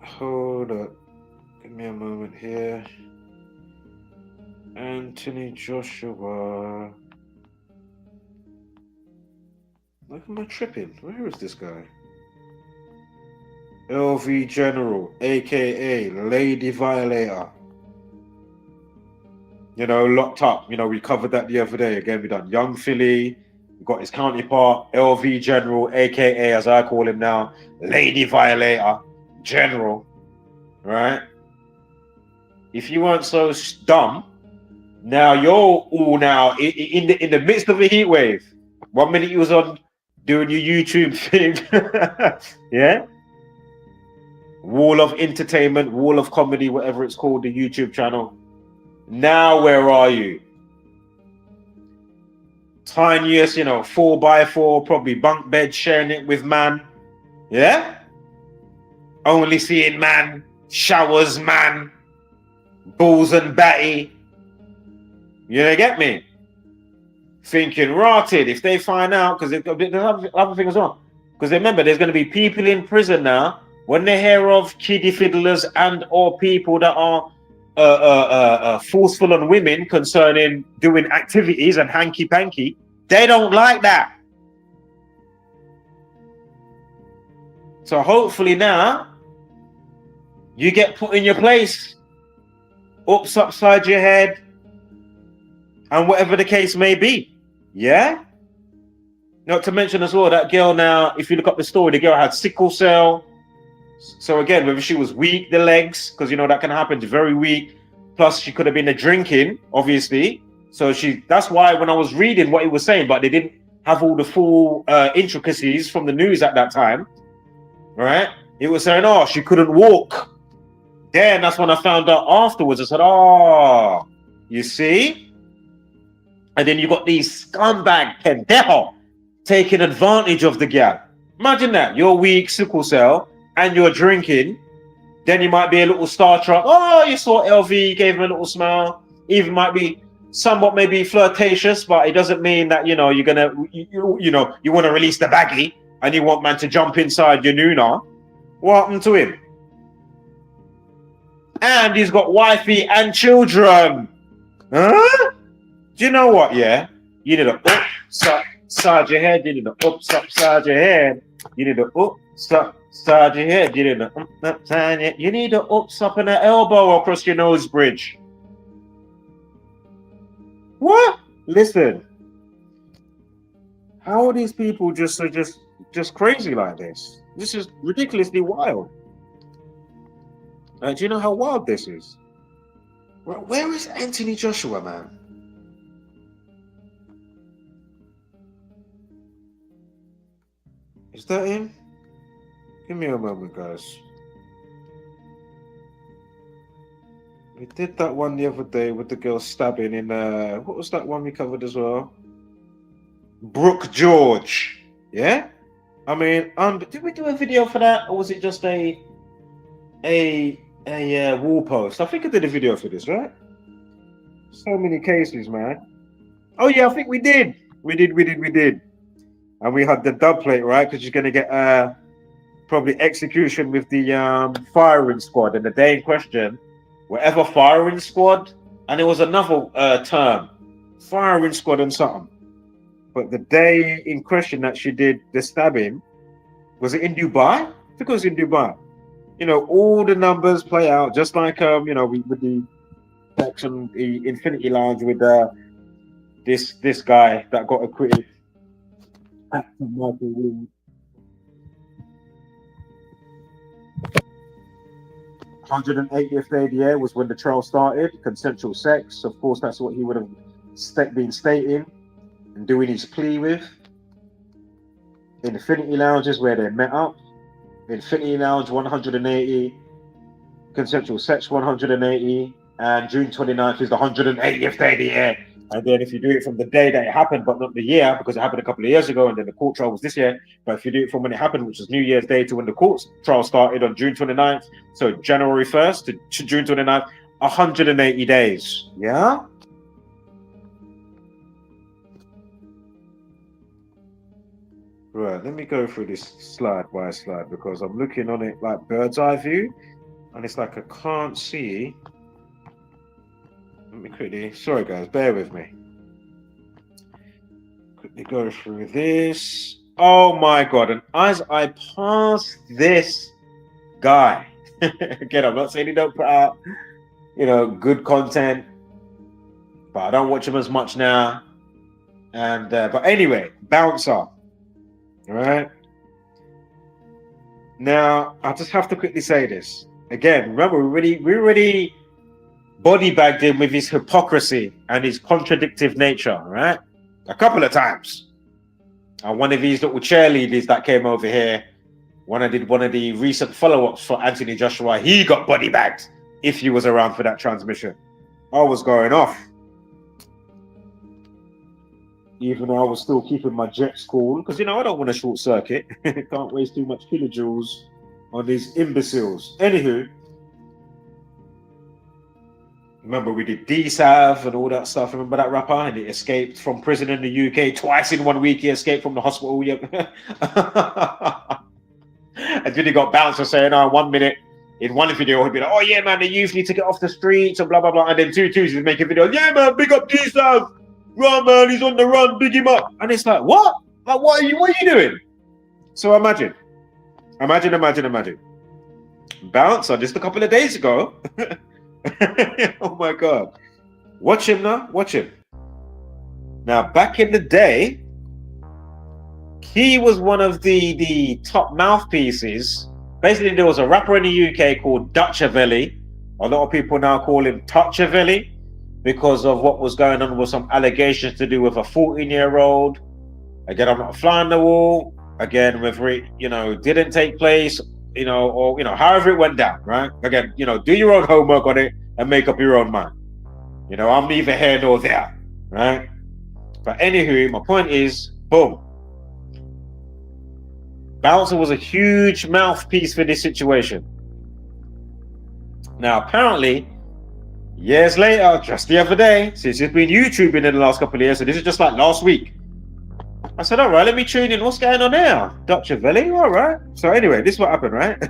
S1: Hold up. Give me a moment here. Anthony Joshua. Look, am I tripping? Where is this guy? L.ady General, aka L.ady V.iolator. Locked up. We covered that the other day. Again, we done Young Philly. We got his counterpart, L.ady General, aka, as I call him now, L.ady V.iolator General. Right? if you weren't so dumb, now you're all now in the midst of a heat wave. 1 minute you was on doing your YouTube thing, yeah. Wall of Entertainment, Wall of Comedy, whatever it's called, the YouTube channel. Now where are you? Tiniest, 4x4, probably bunk bed, sharing it with man. Yeah? Only seeing man, showers man, balls and batty. You get me? Thinking rotted if they find out, because there's other things as well. Because remember, there's going to be people in prison now. When they hear of kiddie fiddlers and or people that are forceful on women concerning doing activities and hanky-panky, they don't like that. So hopefully now, you get put in your place, ups upside your head, and whatever the case may be. Yeah? Not to mention as well, that girl now, if you look up the story, the girl had sickle cell. So again, whether she was weak, the legs, because that can happen, very weak. Plus, she could have been drinking, obviously. So that's why when I was reading what he was saying, but they didn't have all the full intricacies from the news at that time, right? It was saying, oh, she couldn't walk. Then that's when I found out afterwards. I said, oh, you see? And then you got these scumbag pendejo taking advantage of the girl. Imagine that. You're weak, sickle cell, and you're drinking. Then you might be a little starstruck. Oh, you saw LV, you gave him a little smile. Even might be somewhat maybe flirtatious, but it doesn't mean that, you're going to, you want to release the baggie and you want man to jump inside your Nuna. What happened to him? And he's got wifey and children. Huh? Do you know what, yeah? You need to upside your head. You need to upside your head. You need to upside your head. You need to upside your. You need to up an elbow across your nose bridge. What? Listen. How are these people just crazy like this? This is ridiculously wild. Do you know how wild this is? Where is Anthony Joshua, man? Is that him? Give me a moment, guys. We did that one the other day with the girl stabbing in, what was that one we covered as well? Brooke George. Yeah? I mean, did we do a video for that? Or was it just a wall post? I think I did a video for this, right? So many cases, man. Oh yeah, I think we did. We did. And we had the dub plate, right? Because you're going to get probably execution with the firing squad. And the day in question, whatever firing squad, and there was another term, firing squad and something. But the day in question that she did the stabbing, was it in Dubai? I think it was in Dubai. All the numbers play out, just like, with the section, the Infinity Lounge with this guy that got acquitted. Michael Williams. 180th day of the year was when the trial started. Consensual sex, of course, that's what he would have been stating and doing his plea with. Infinity Lounge is where they met up. Infinity Lounge 180, consensual sex 180, and June 29th is the 180th day of the year. And then if you do it from the day that it happened, but not the year, because it happened a couple of years ago, and then the court trial was this year. But if you do it from when it happened, which was New Year's Day, to when the court trial started on June 29th, so January 1st to June 29th, 180 days. Yeah? Right, let me go through this slide by slide, because I'm looking on it like bird's eye view, and it's like I can't see. Let me quickly, sorry guys, bear with me. Quickly go through this. Oh my God, and as I pass this guy, again, I'm not saying he don't put out, good content, but I don't watch him as much now. And, but anyway, bouncer, all right? Now, I just have to quickly say this. Again, remember, we already body bagged him with his hypocrisy and his contradictive nature, right? A couple of times. And one of these little cheerleaders that came over here, when I did one of the recent follow-ups for Anthony Joshua, he got body bagged if he was around for that transmission. I was going off. Even though I was still keeping my jets cool, because, you know, I don't want to short circuit. Can't waste too much kilojoules on these imbeciles. Anywho, remember we did D-Sav and all that stuff. Remember that rapper? And he escaped from prison in the UK twice in 1 week. He escaped from the hospital. And then he got bounced for saying, oh, 1 minute. In one video, he'd be like, oh, yeah, man, the youth need to get off the streets and blah, blah, blah. And then 2 Tuesdays, make a video. Yeah, man, big up D-Sav. Right, man, he's on the run, big him up. And it's like, what? Like, what are you doing? So imagine. Bouncer just a couple of days ago. Oh my God. Watch him now, watch him. Now, back in the day, he was one of the top mouthpieces. Basically, there was a rapper in the UK called Dutchavelli. A lot of people now call him Touchavelli, because of what was going on with some allegations to do with a 14-year-old. Again, I'm not flying the wall. Again, whether it, you know, didn't take place, you know, or, you know, however it went down, right? Again, you know, do your own homework on it and make up your own mind. You know, I'm neither here nor there, right? But anywho, my point is, boom. Bouncer was a huge mouthpiece for this situation. Now, apparently, years later, just the other day, since it's been YouTubing in the last couple of years, so this is just like last week, I said, all right, let me tune in. What's going on there? Dutchavelli, all right. So anyway, this is what happened, right?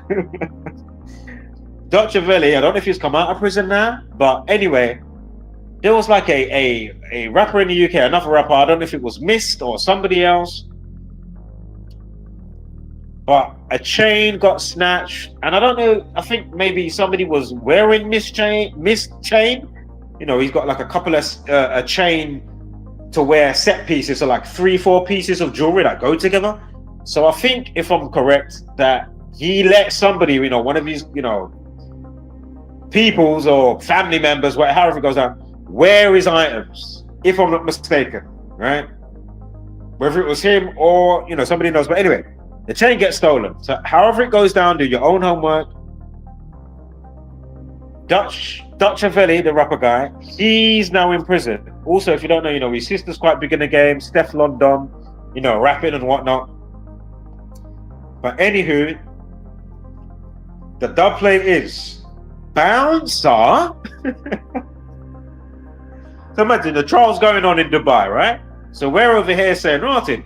S1: Dutchavelli, I don't know if he's come out of prison now, but anyway, there was like a rapper in the UK, another rapper, I don't know if it was Mist or somebody else, but a chain got snatched, and I don't know, I think maybe somebody was wearing Mist chain. You know, he's got like a couple of a chain to wear set pieces, so like 3-4 pieces of jewelry that go together. So I think, if I'm correct, that he let somebody, you know, one of these, you know, peoples or family members, however it goes down, wear his items, if I'm not mistaken, right? Whether it was him or, you know, somebody knows, but anyway, the chain gets stolen. So however it goes down, do your own homework. Dutchavelli, the rapper guy, he's now in prison. Also, if you don't know, you know, his sister's quite big in the game, Steph London, you know, rapping and whatnot. But anywho, the dub play is Bouncer. So imagine the trial's going on in Dubai, right? So we're over here saying, Martin,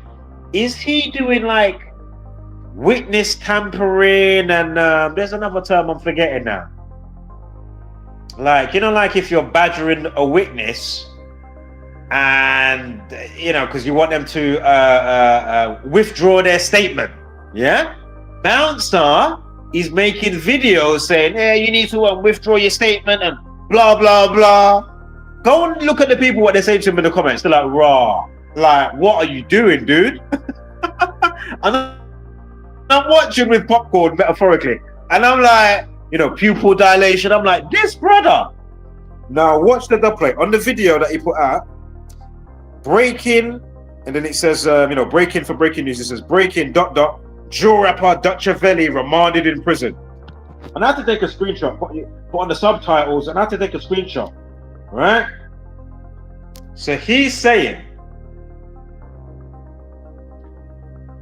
S1: is he doing like witness tampering, and there's another term I'm forgetting now. Like, you know, like if you're badgering a witness and, you know, because you want them to withdraw their statement, yeah? Bouncer is making videos saying, yeah, you need to withdraw your statement and blah, blah, blah. Go and look at the people, what they say to him in the comments. They're like, raw. Like, what are you doing, dude? And I'm watching with popcorn, metaphorically, and I'm like, you know, pupil dilation. I'm like, this brother. Now watch the dub play on the video that he put out. Breaking, and then it says, you know, breaking for breaking news. It says breaking ... Jaw rapper Dutchavelli remanded in prison. And I had to take a screenshot, put on the subtitles, and I had to take a screenshot, right? So he's saying,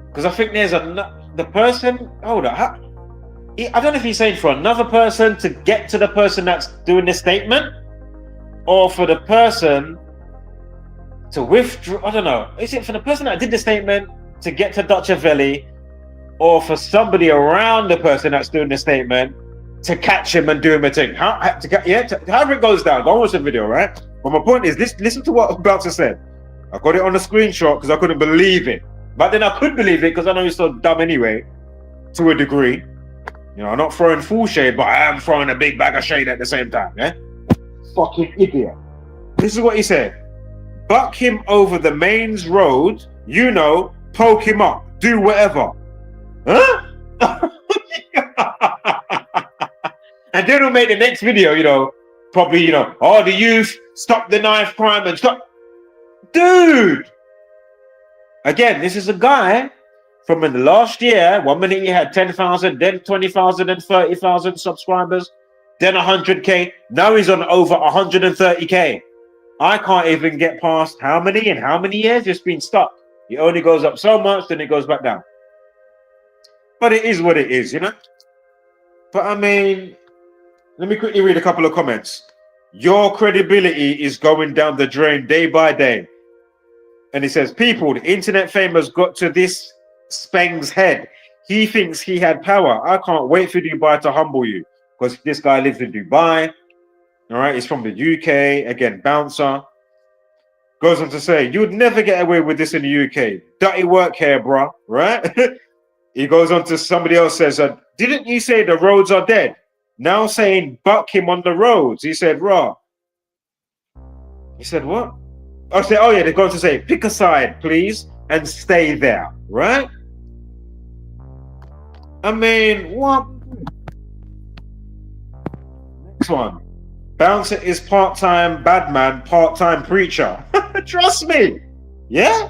S1: because I think there's the person, hold on, I don't know if he's saying for another person to get to the person that's doing the statement, or for the person to withdraw. I don't know. Is it for the person that did the statement to get to Dutchavelli, or for somebody around the person that's doing the statement to catch him and do him a thing? However it goes down. Go and watch the video, right? But my point is, listen to what Bouncer said. I got it on the screenshot because I couldn't believe it. But then I could believe it because I know he's so dumb anyway, to a degree. You know, I'm not throwing full shade, but I am throwing a big bag of shade at the same time, yeah? Fucking idiot. This is what he said. Buck him over the mains road, you know, poke him up, do whatever. Huh? And then we'll make the next video, you know, probably, you know, oh, the youth, stop the knife crime and stop. Dude! Again, this is a guy from in the last year. 1 minute he had 10,000, then 20,000, then 30,000 subscribers, then 100K. Now he's on over 130K. I can't even get past how many in how many years it's been stuck. It only goes up so much, then it goes back down. But it is what it is, you know? But I mean, let me quickly read a couple of comments. Your credibility is going down the drain day by day. And he says, people, the internet fame has got to this Speng's head. He thinks he had power. I can't wait for Dubai to humble you. Because this guy lives in Dubai. All right, he's from the UK. Again, bouncer. Goes on to say, you would never get away with this in the UK. Dirty work here, bro. Right? He goes on to somebody else says, didn't you say the roads are dead? Now saying buck him on the roads. He said, raw. He said, what? I said, oh yeah, they're going to say, pick a side, please, and stay there, right? I mean, what? Next one. Bouncer is part-time bad man, part-time preacher. Trust me. Yeah?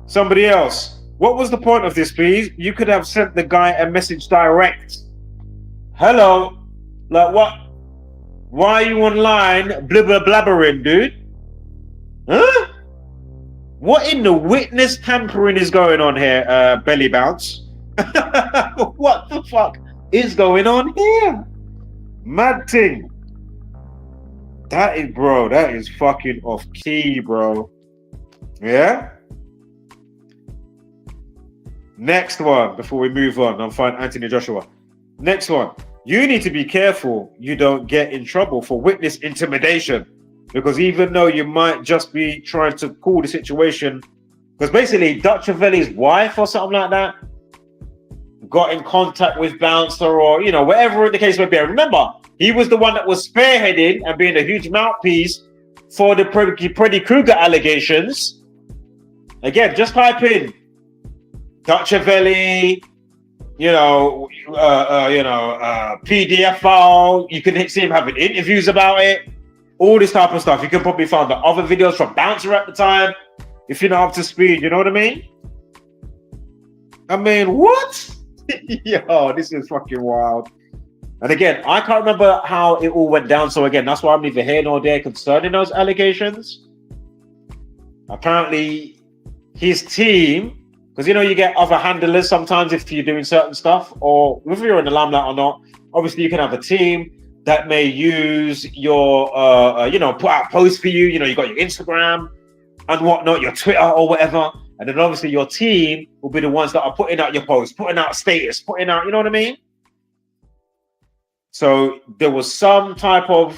S1: Somebody else. What was the point of this, please? You could have sent the guy a message direct. Hello? Like what? Why are you online blubber blabbering, dude? Huh? What in the witness tampering is going on here, belly bounce? What the fuck is going on here? Mad thing. That is, bro, that is fucking off key, bro. Yeah? Next one, before we move on, I'll find Anthony Joshua. Next one. You need to be careful you don't get in trouble for witness intimidation. Because even though you might just be trying to cool the situation, because basically Dutchavelli's wife or something like that got in contact with Bouncer or, you know, whatever the case may be. Remember, he was the one that was spearheading and being a huge mouthpiece for the Freddy Krueger allegations. Again, just type in Dutchavelli, PDF file. You can see him having interviews about it. All this type of stuff. You can probably find the other videos from Bouncer at the time, if you're not up to speed, you know what I mean? I mean, what? Yo, this is fucking wild. And again, I can't remember how it all went down. So again, that's why I'm neither here nor there concerning those allegations. Apparently, his team, because you know you get other handlers sometimes if you're doing certain stuff, or whether you're in the limelight or not. Obviously, you can have a team that may use your, put out posts for you. You know, you got your Instagram and whatnot, your Twitter or whatever. And then obviously your team will be the ones that are putting out your posts, putting out status, putting out, you know what I mean? So there was some type of,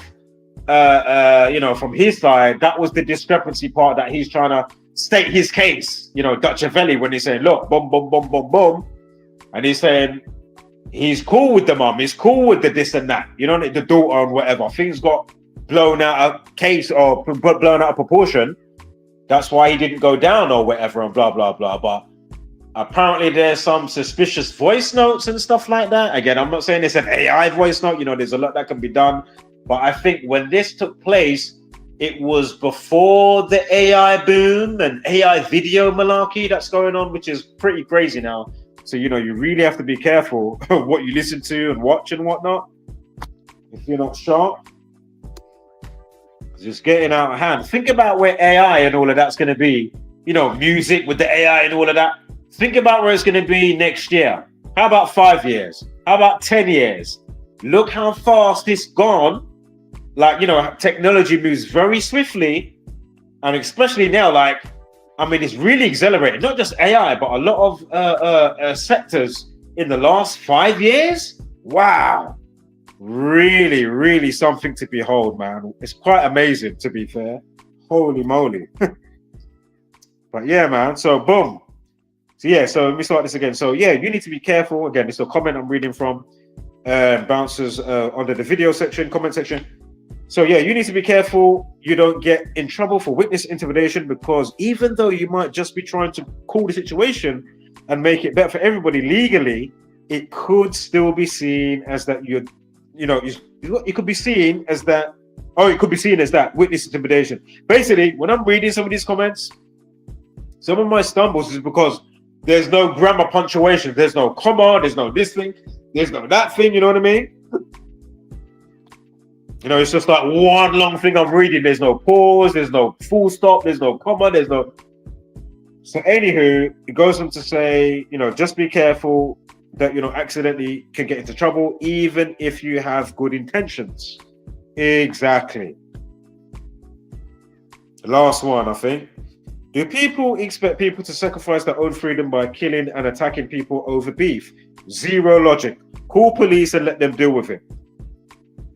S1: from his side, that was the discrepancy part that he's trying to state his case. You know, Dutchavelli, when he's saying, look, boom, boom, boom, boom, boom. And he's saying, he's cool with the mum, he's cool with the this and that, you know, the daughter and whatever. Things got blown out of case or blown out of proportion. That's why he didn't go down or whatever and blah, blah, blah. But apparently there's some suspicious voice notes and stuff like that. Again, I'm not saying it's an AI voice note. You know, there's a lot that can be done. But I think when this took place, it was before the AI boom and AI video malarkey that's going on, which is pretty crazy now. So, you know, you really have to be careful what you listen to and watch and whatnot. If you're not sharp, it's just getting out of hand. Think about where AI and all of that's going to be. You know, music with the AI and all of that. Think about where it's going to be next year. How about 5 years? How about 10 years? Look how fast it's gone. Like, you know, technology moves very swiftly. And especially now, like, I mean, it's really accelerated. Not just AI, but a lot of sectors in the last 5 years. Wow. Really, really something to behold, man. It's quite amazing, to be fair. Holy moly. But yeah, man. So, boom. So, yeah, so let me start this again. So, yeah, you need to be careful. Again, it's a comment I'm reading from Bouncers under the video section, comment section. So, yeah, you need to be careful you don't get in trouble for witness intimidation, because even though you might just be trying to cool the situation and make it better for everybody legally, it could still be seen as that you're you know, it could be seen as that. Oh, it could be seen as that witness intimidation. Basically, when I'm reading some of these comments, some of my stumbles is because there's no grammar punctuation, there's no comma, there's no this thing, there's no that thing. You know what I mean? You know, it's just like one long thing I'm reading. There's no pause, there's no full stop, there's no comma, there's no. So, anywho, it goes on to say, you know, just be careful that you know accidentally can get into trouble, even if you have good intentions. Exactly. The last one, I think. Do people expect people to sacrifice their own freedom by killing and attacking people over beef? Zero logic. Call police and let them deal with it.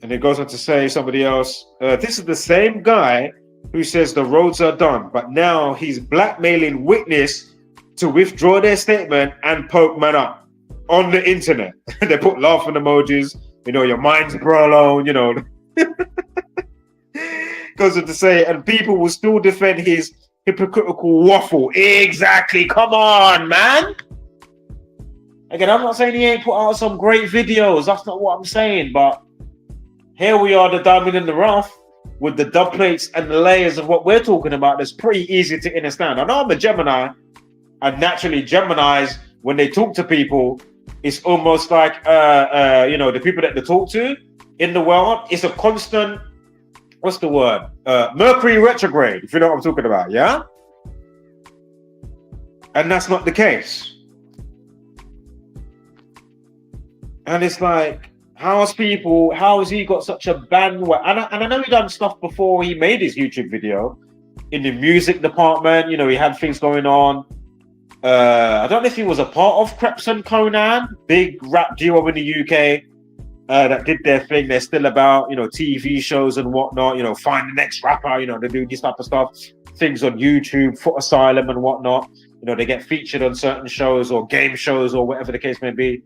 S1: And it goes on to say, somebody else, this is the same guy who says the roads are done, but now he's blackmailing witness to withdraw their statement and poke man up on the internet. They put laughing emojis, you know, your mind's blown, you know. Goes on to say, and people will still defend his hypocritical waffle. Exactly. Come on, man. Again, I'm not saying he ain't put out some great videos. That's not what I'm saying. But here we are, the diamond in the rough, with the dub plates and the layers of what we're talking about. That's pretty easy to understand. I know I'm a Gemini, and naturally Geminis, when they talk to people, it's almost like, you know, the people that they talk to in the world, it's a constant, what's the word? Mercury retrograde, if you know what I'm talking about, yeah? And that's not the case. And it's like, how has he got such a bandwidth? And I know he done stuff before he made his YouTube video in the music department. You know, he had things going on. I don't know if he was a part of Kreps and Conan, big rap duo in the UK that did their thing. They're still about, you know, TV shows and whatnot, you know, find the next rapper, you know, they do this type of stuff, things on YouTube, Foot Asylum and whatnot. You know, they get featured on certain shows or game shows or whatever the case may be.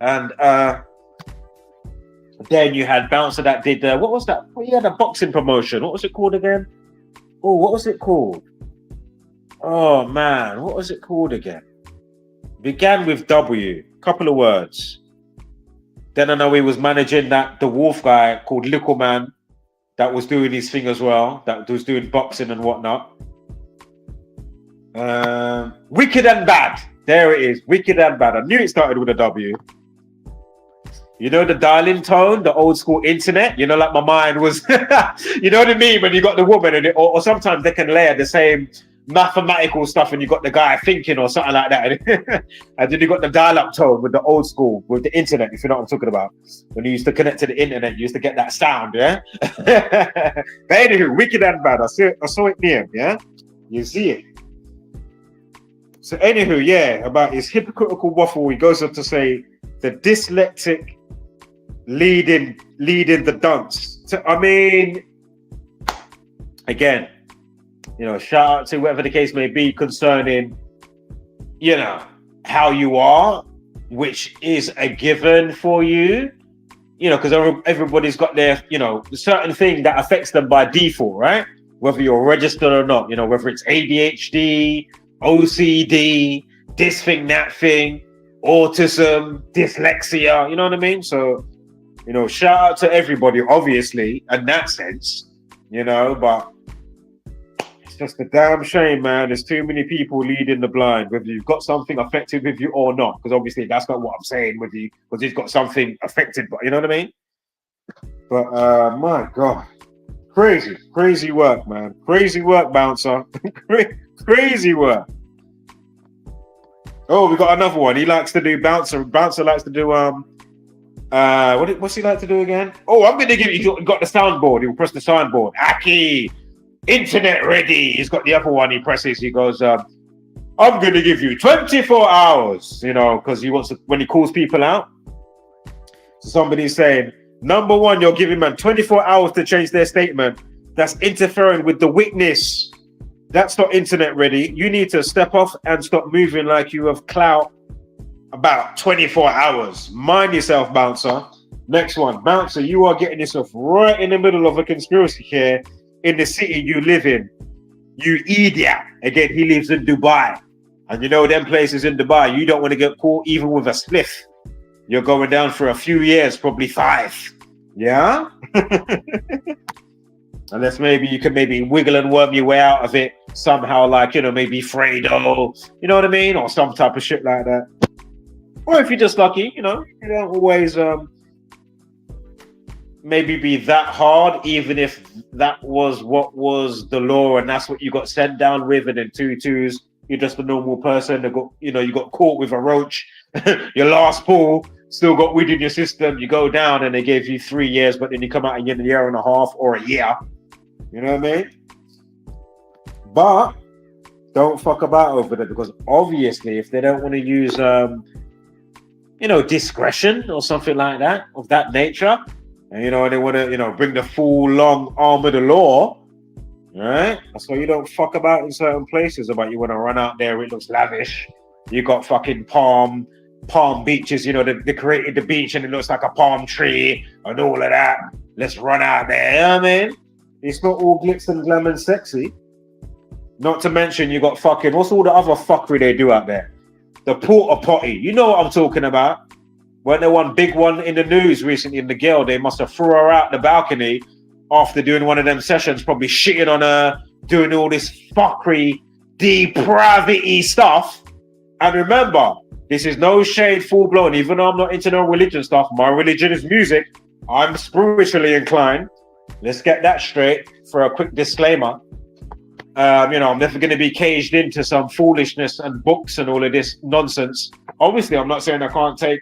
S1: And then you had Bouncer that did, what was that? Well, he had a boxing promotion. What was it called again? Oh, what was it called? Oh, man. What was it called again? Began with W. Couple of words. Then I know he was managing the Wolf guy called Little Man that was doing his thing as well, that was doing boxing and whatnot. Wicked and Bad. There it is. Wicked and Bad. I knew it started with a W. You know the dialing tone, the old school internet? You know, like my mind was, you know what I mean? When you got the woman, and or sometimes they can layer the same mathematical stuff and you got the guy thinking or something like that. And then you got the dial-up tone with the old school, with the internet, if you know what I'm talking about. When you used to connect to the internet, you used to get that sound, yeah? But anywho, Wicked and Bad. I saw it near, yeah? You see it. So anywho, yeah, about his hypocritical waffle, he goes on to say, the dyslexic leading the dance. So, I mean, again, you know, shout out to whatever the case may be concerning, you know, how you are, which is a given for you, you know, because everybody's got their, you know, certain thing that affects them by default, right? Whether you're registered or not, you know, whether it's ADHD, OCD, this thing, that thing, autism, dyslexia, you know what I mean? So, you know, shout out to everybody, obviously, in that sense, you know, but it's just a damn shame, man. There's too many people leading the blind, whether you've got something affected with you or not, because obviously that's not what I'm saying with you, because he's got something affected, but you know what I mean? But, my God, crazy work, man. Crazy work, Bouncer. Crazy work. Oh, we got another one. He likes to do Bouncer. Bouncer likes to do what's he like to do again? Oh, I'm gonna give you. He got the soundboard. He'll press the soundboard. Aki, internet ready. He's got the other one. He presses. He goes, I'm gonna give you 24 hours. You know, because he wants to, when he calls people out. So somebody's saying, number one, you're giving man 24 hours to change their statement. That's interfering with the witness. That's not internet ready. You need to step off and stop moving like you have clout about 24 hours. Mind yourself, Bouncer. Next one. Bouncer, you are getting yourself right in the middle of a conspiracy here in the city you live in. You idiot. Again, he lives in Dubai. And you know them places in Dubai, you don't want to get caught even with a spliff. You're going down for a few years, probably 5. Yeah? Unless maybe you can maybe wiggle and worm your way out of it somehow, like, you know, maybe Fredo, you know what I mean? Or some type of shit like that. Or if you're just lucky, you know, you don't always maybe be that hard, even if that was what was the law and that's what you got sent down with, and then 2-2s, you're just a normal person that got, you know, you got caught with a roach, your last pull, still got weed in your system, you go down and they gave you 3 years, but then you come out in a year and a half or a year. You know what I mean? But don't fuck about over there, because obviously if they don't want to use you know, discretion or something like that of that nature, and you know, they want to, you know, bring the full long arm of the law, right? That's why you don't fuck about in certain places. About you want to run out there, it looks lavish. You got fucking palm beaches, you know, they created the beach and it looks like a palm tree and all of that. Let's run out there. You know what I mean? It's not all glitz and glam and sexy. Not to mention you got fucking, what's all the other fuckery they do out there? The porta potty. You know what I'm talking about. When there one big one in the news recently in the girl, they must have threw her out the balcony after doing one of them sessions, probably shitting on her, doing all this fuckery, depravity stuff. And remember, this is no shade full blown, even though I'm not into no religion stuff. My religion is music. I'm spiritually inclined. Let's get that straight for a quick disclaimer. You know, I'm never going to be caged into some foolishness and books and all of this nonsense. Obviously, I'm not saying I can't take,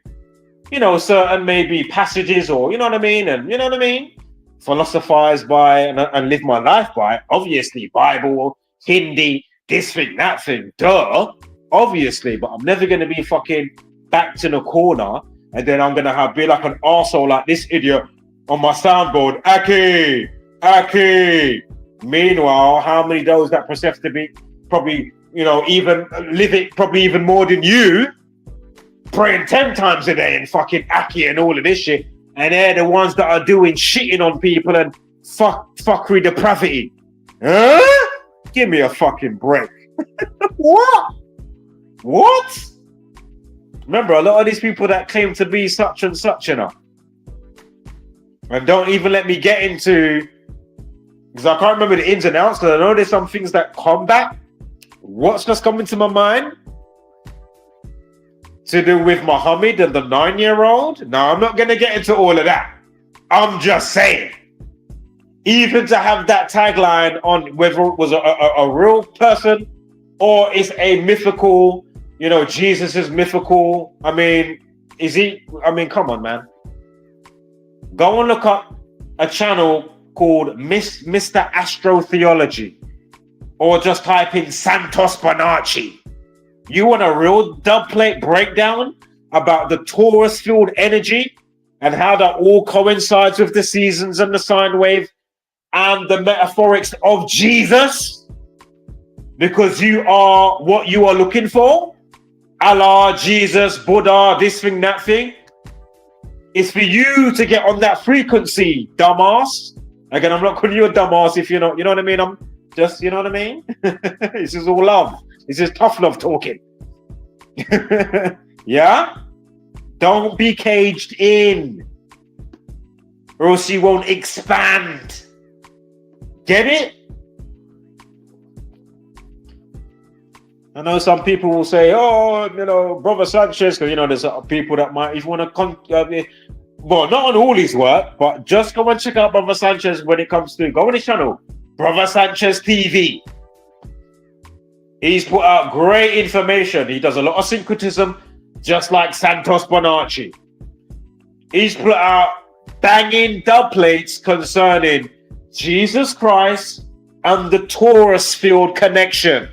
S1: you know, certain maybe passages or, you know what I mean? And, you know what I mean? Philosophize by and live my life by. Obviously, Bible, Hindi, this thing, that thing, duh. Obviously, but I'm never going to be fucking backed in a corner and then I'm going to be like an arsehole like this idiot on my soundboard. Aki. Meanwhile, how many of those that profess to be probably, you know, even live it probably even more than you, praying 10 times a day and fucking Aki and all of this shit, and they're the ones that are doing shitting on people and fuckery depravity. Huh? Give me a fucking break. What? Remember, a lot of these people that claim to be such and such, you know, and don't even let me get into, because I can't remember the ins and outs, because I know there's some things that combat what's just coming to my mind to do with Muhammad and the 9-year-old. Now, I'm not going to get into all of that. I'm just saying, even to have that tagline on whether it was a real person or is a mythical, you know, Jesus is mythical. I mean, is he? I mean, come on, man. Go and look up a channel called Mr. Astrotheology, or just type in Santos Bonacci. You want a real dubplate breakdown about the Taurus field energy and how that all coincides with the seasons and the sine wave and the metaphorics of Jesus, because you are what you are looking for. Allah, Jesus, Buddha, this thing, that thing. It's for you to get on that frequency, dumbass. Again, I'm not calling you a dumbass if you're not, you know what I mean? I'm just, you know what I mean? This is all love. This is tough love talking. Yeah? Don't be caged in, or else you won't expand. Get it? I know some people will say, oh, you know, Brother Sanchez, because, you know, there's people that might, if you want to, well, not on all his work, but just go and check out Brother Sanchez when it comes to, go on his channel, Brother Sanchez TV. He's put out great information. He does a lot of syncretism, just like Santos Bonacci. He's put out banging dubplates concerning Jesus Christ and the Taurus field connection.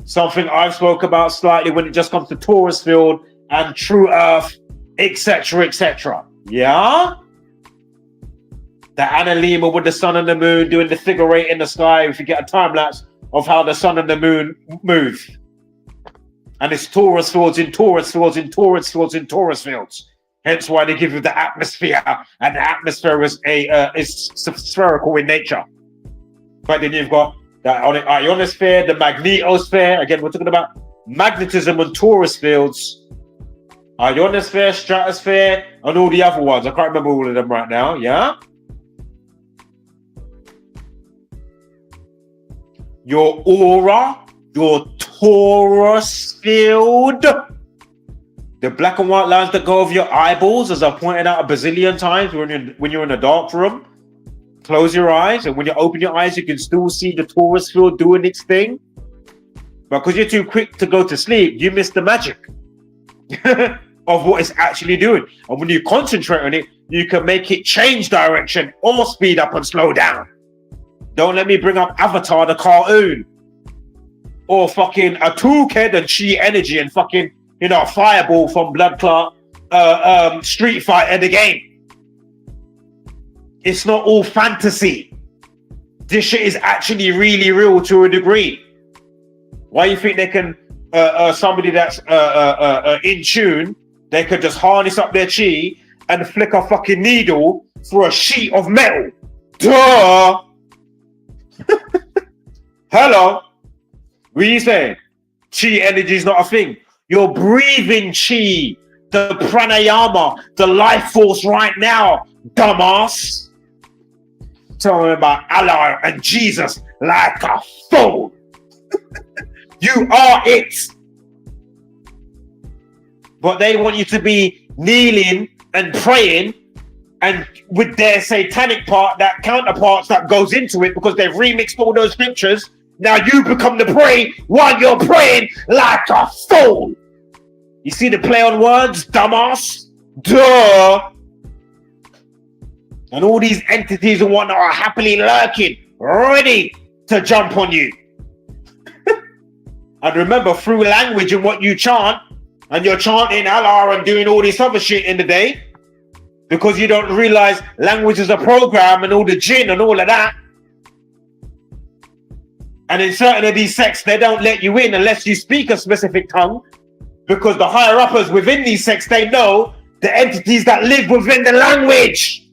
S1: Something I've spoke about slightly when it just comes to Taurus field and true earth, etc., etc. Yeah? The Analema with the sun and the moon doing the figure eight in the sky. If you get a time lapse of how the sun and the moon move. And it's Taurus fields in Taurus fields in Taurus fields in Taurus fields. Hence why they give you the atmosphere, and the atmosphere is spherical in nature. But then you've got the ionosphere, the magnetosphere. Again, we're talking about magnetism and Taurus fields ionosphere, stratosphere, and all the other ones. I can't remember all of them right now, yeah? Your aura, your torus field, the black and white lines that go over your eyeballs, as I pointed out a bazillion times when you're in a dark room. Close your eyes, and when you open your eyes, you can still see the torus field doing its thing. But because you're too quick to go to sleep, you miss the magic of what it's actually doing. And when you concentrate on it, you can make it change direction or speed up and slow down. Don't let me bring up Avatar, the cartoon, or fucking a toolkit and chi energy and fucking, you know, fireball from Blood Clot, Street Fighter the game. It's not all fantasy. This shit is actually really real to a degree. Why you think they can, somebody that's in tune, they could just harness up their chi and flick a fucking needle through a sheet of metal? Duh! Hello? What are you saying? Chi energy is not a thing. You're breathing chi, the pranayama, the life force right now, dumbass. Tell me about Allah and Jesus like a fool. You are it. But they want you to be kneeling and praying, and with their satanic part, that counterparts that goes into it, because they've remixed all those scriptures. Now you become the prey while you're praying like a fool. You see the play on words, dumbass? Duh. And all these entities and whatnot are happily lurking, ready to jump on you. And remember, through language and what you chant, and you're chanting Allah and doing all this other shit in the day, because you don't realize language is a program and all the jinn and all of that. And in certain of these sects, they don't let you in unless you speak a specific tongue, because the higher uppers within these sects, they know the entities that live within the language.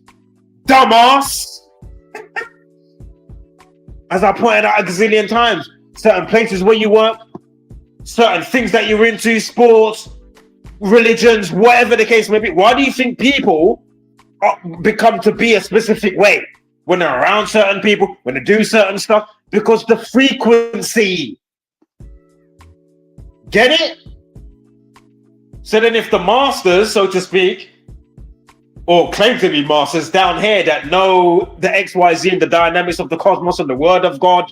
S1: Dumbass. As I pointed out a gazillion times, certain places where you work, certain things that you're into, sports, religions, whatever the case may be. Why do you think people become to be a specific way when they're around certain people, when they do certain stuff? Because the frequency. Get it? So then if the masters, so to speak, or claim to be masters down here that know the XYZ and the dynamics of the cosmos and the word of God,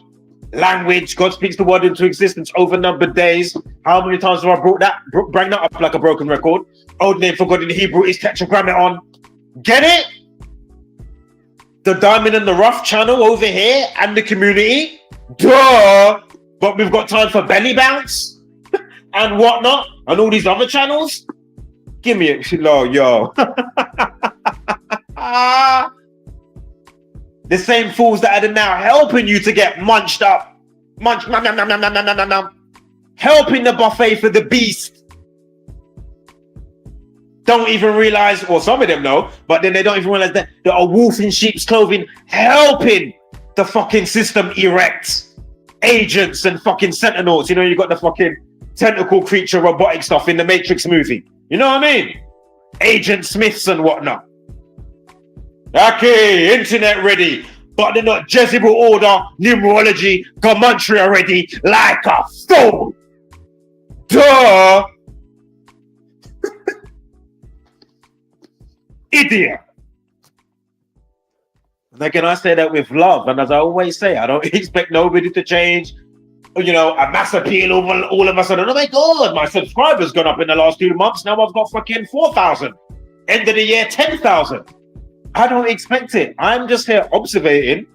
S1: language, God speaks the word into existence over numbered days. How many times have I bring that up like a broken record? Old name for God in Hebrew is tetragrammaton. Get it? The diamond in the rough channel over here and the community. Duh! But we've got time for belly bounce and whatnot and all these other channels. Give me it, yo. The same fools that are now helping you to get munched up. Helping the buffet for the beast. Don't even realize, or some of them know, but then they don't even realize that there are wolf in sheep's clothing helping the fucking system erect. Agents and fucking sentinels. You know, you got the fucking tentacle creature robotic stuff in the Matrix movie. You know what I mean? Agent Smiths and whatnot. Okay, internet ready, but they're not Jesuit order, numerology, Gematria ready, like a fool. Duh. Idiot. And again, I say that with love, and as I always say, I don't expect nobody to change. You know, a mass appeal all of a sudden. Oh my God, my subscribers gone up in the last 2 months. Now I've got fucking 4,000. End of the year, 10,000. I don't expect it. I'm just here observating,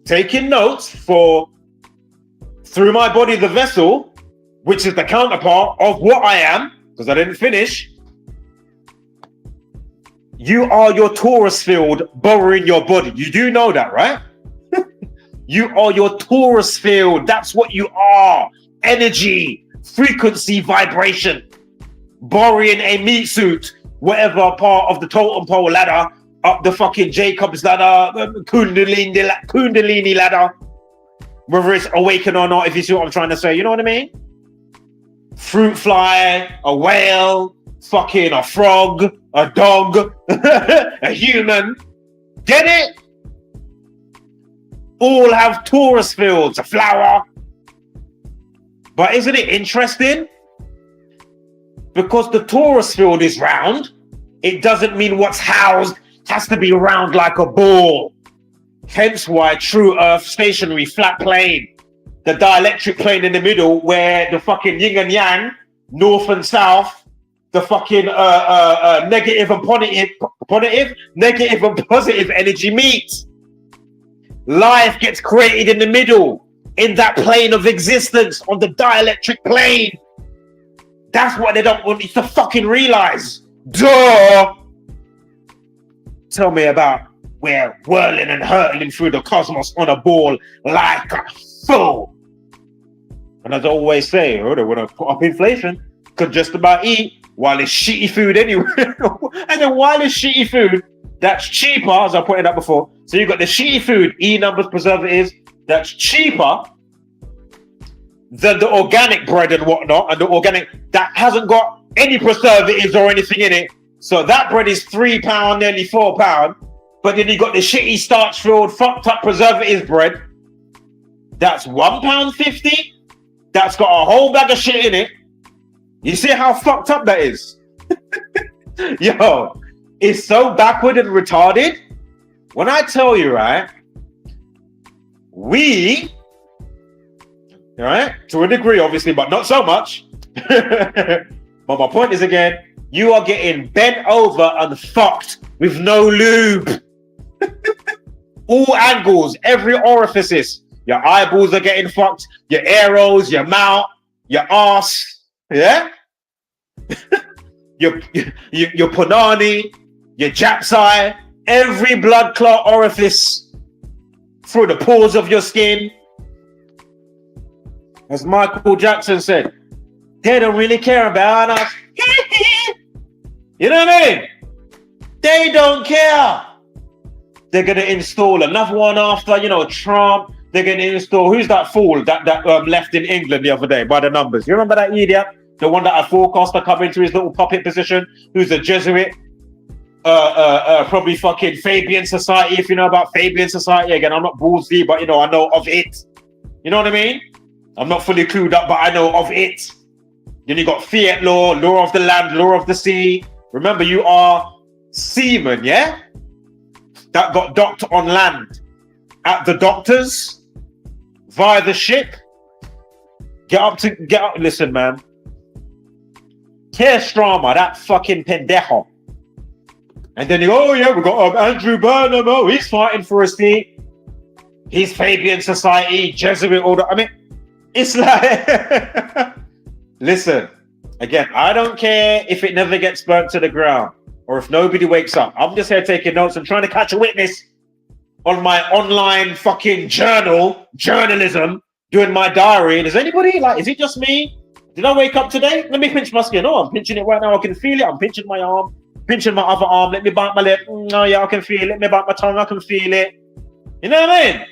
S1: taking notes for through my body, the vessel, which is the counterpart of what I am, because I didn't finish. You are your torus field borrowing your body. You do know that, right? You are your torus field. That's what you are. Energy, frequency, vibration. Borrowing a meat suit, whatever part of the totem pole ladder, up the fucking Jacob's ladder, Kundalini ladder, whether it's awakened or not, if you see what I'm trying to say. You know what I mean? Fruit fly, a whale, fucking a frog, a dog, a human. Get it? All have torus fields, a flower. But isn't it interesting? Because the torus field is round, it doesn't mean what's housed has to be round like a ball. Hence why true Earth stationary flat plane, the dielectric plane in the middle where the fucking yin and yang, north and south, the fucking negative and positive energy meet. Life gets created in the middle, in that plane of existence, on the dielectric plane. That's what they don't want you to fucking realize. Duh! Tell me about we're whirling and hurtling through the cosmos on a ball like a fool. And as I always say, oh, they want to put up inflation, could just about eat while it's shitty food anyway. And then while it's shitty food, that's cheaper, as I pointed out before. So you've got the shitty food, E numbers preservatives, that's cheaper than the organic bread and whatnot, and the organic that hasn't got any preservatives or anything in it. So that bread is £3, nearly £4. But then you got the shitty starch-filled, fucked up preservatives bread. That's £1.50. That's got a whole bag of shit in it. You see how fucked up that is? Yo, it's so backward and retarded. When I tell you, right, we, right, to a degree, obviously, but not so much. But my point is, again, you are getting bent over and fucked with no lube. All angles, every orifices. Your eyeballs are getting fucked, your arrows, your mouth, your ass, yeah? your punani, your jap's eye, every blood clot orifice through the pores of your skin. As Michael Jackson said, they don't really care about us. You know what I mean? They don't care. They're going to install another one after, you know, Trump. They're going to install, who's that fool that left in England the other day by the numbers? You remember that idiot? The one that I forecast to come into his little puppet position, who's a Jesuit? Probably fucking Fabian Society, if you know about Fabian Society. Again, I'm not ballsy, but, you know, I know of it. You know what I mean? I'm not fully clued up, but I know of it. Then you got fiat law, law of the land, law of the sea. Remember, you are seamen, yeah? That got docked on land at the doctors via the ship. Get up. Listen, man. Keir Starmer, that fucking pendejo. And then you go, oh yeah, we got Andrew Burnham. Oh, he's fighting for a seat. He's Fabian Society, Jesuit, all that. I mean, it's like, listen, again, I don't care if it never gets burnt to the ground or if nobody wakes up. I'm just here taking notes and trying to catch a witness on my online fucking journalism, doing my diary. And is anybody like, is it just me? Did I wake up today? Let me pinch my skin. Oh, I'm pinching it right now. I can feel it. I'm pinching my arm, pinching my other arm. Let me bite my lip. Oh yeah, I can feel it. Let me bite my tongue. I can feel it. You know what I mean?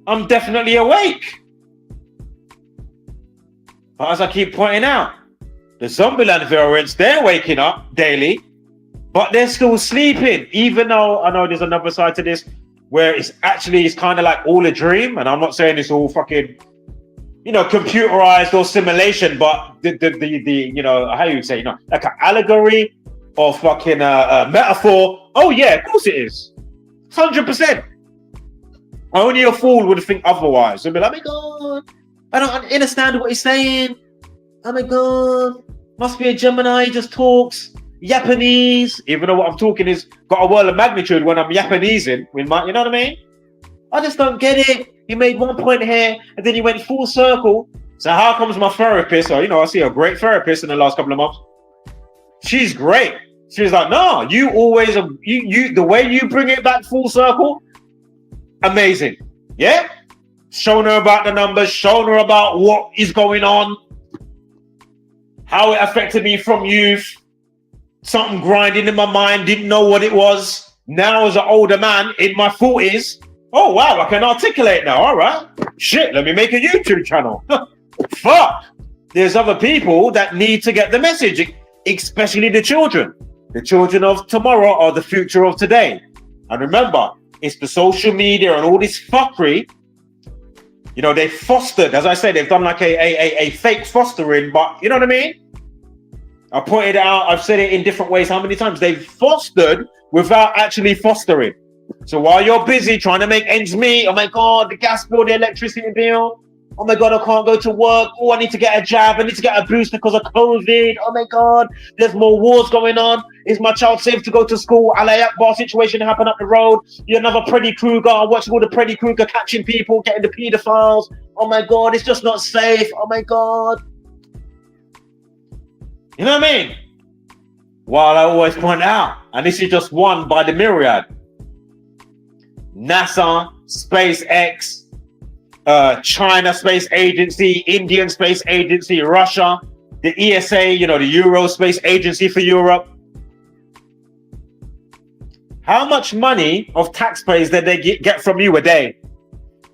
S1: I'm definitely awake. But as I keep pointing out, the Zombieland variants, they're waking up daily, but they're still sleeping. Even though I know there's another side to this where it's kind of like all a dream. And I'm not saying it's all fucking, you know, computerized or simulation, but the you know, how you say, you know, like an allegory or fucking metaphor. Oh yeah, of course it is. 100%. Only a fool would think otherwise. They'd be like, oh my God, I don't understand what he's saying. Oh my God, must be a Gemini, he just talks Japanese. Even though what I'm talking is got a world of magnitude when I'm Japanesing. You know what I mean? I just don't get it. You made one point here and then you went full circle. So how comes my therapist, or, you know, I see a great therapist in the last couple of months. She's great. She was like, no, you always, the way you bring it back full circle, amazing. Yeah? Showing her about the numbers, showing her about what is going on, how it affected me from youth, something grinding in my mind, didn't know what it was. Now as an older man in my 40s, oh wow, I can articulate now, all right. Shit, let me make a YouTube channel. Fuck. there's other people that need to get the message, especially the children. The children of tomorrow are the future of today. And remember, it's the social media and all this fuckery. You know, they fostered, as I said, they've done like a fake fostering, but you know what I mean? I pointed out, I've said it in different ways how many times. They've fostered without actually fostering. So while you're busy trying to make ends meet, oh my God, the gas bill, the electricity bill, oh my God, I can't go to work. Oh, I need to get a jab. I need to get a booster because of COVID. Oh my God, there's more wars going on. Is my child safe to go to school? Allah Akbar situation happened up the road. You're another Freddy Krueger. I'm watching all the Freddy Krueger catching people, getting the pedophiles. Oh my God, it's just not safe. Oh my God. You know what I mean? While I always point out, and this is just one by the myriad, NASA, SpaceX, China Space Agency, Indian Space Agency, Russia, the ESA, you know, the Euro Space Agency for Europe. How much money of taxpayers did they get from you a day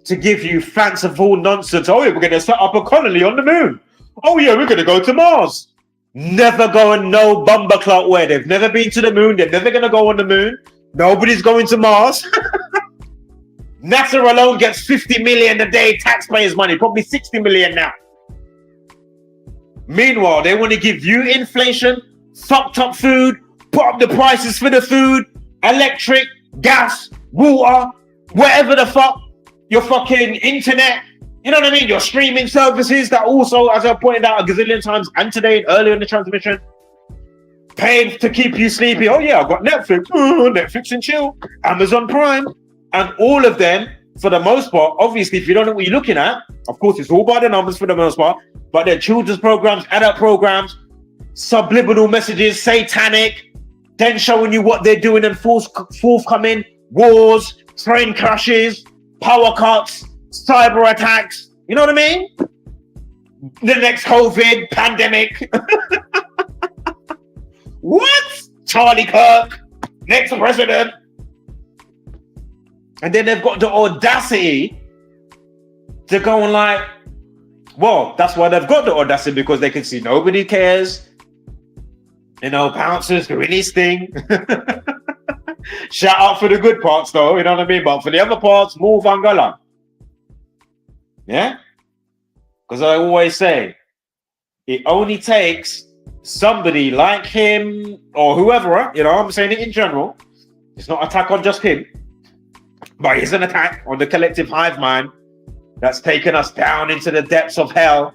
S1: to give you fanciful nonsense? Oh, yeah, we're going to set up a colony on the moon. Oh, yeah, we're going to go to Mars. Never going no bumper clout where they've never been to the moon. They're never going to go on the moon. Nobody's going to Mars. NASA alone gets 50 million a day taxpayers' money, probably 60 million now. Meanwhile, they want to give you inflation, fucked up food, put up the prices for the food, electric, gas, water, whatever the fuck, your fucking internet, you know what I mean? Your streaming services that also, as I pointed out a gazillion times and today earlier in the transmission, paid to keep you sleepy. Oh yeah, I've got Netflix, Netflix and chill, Amazon Prime. And all of them, for the most part, obviously, if you don't know what you're looking at, of course, it's all by the numbers for the most part, but they're children's programs, adult programs, subliminal messages, satanic, then showing you what they're doing and forthcoming wars, train crashes, power cuts, cyber attacks. You know what I mean? The next COVID pandemic. What? Charlie Kirk, next president. And then they've got the audacity to go and like, well, that's why they've got the audacity, because they can see nobody cares. You know, bouncers doing his thing. Shout out for the good parts though, you know what I mean? But for the other parts, move and go on. Yeah? Because I always say, it only takes somebody like him or whoever, you know, I'm saying it in general. It's not an attack on just him. But it's an attack on the collective hive mind that's taken us down into the depths of hell.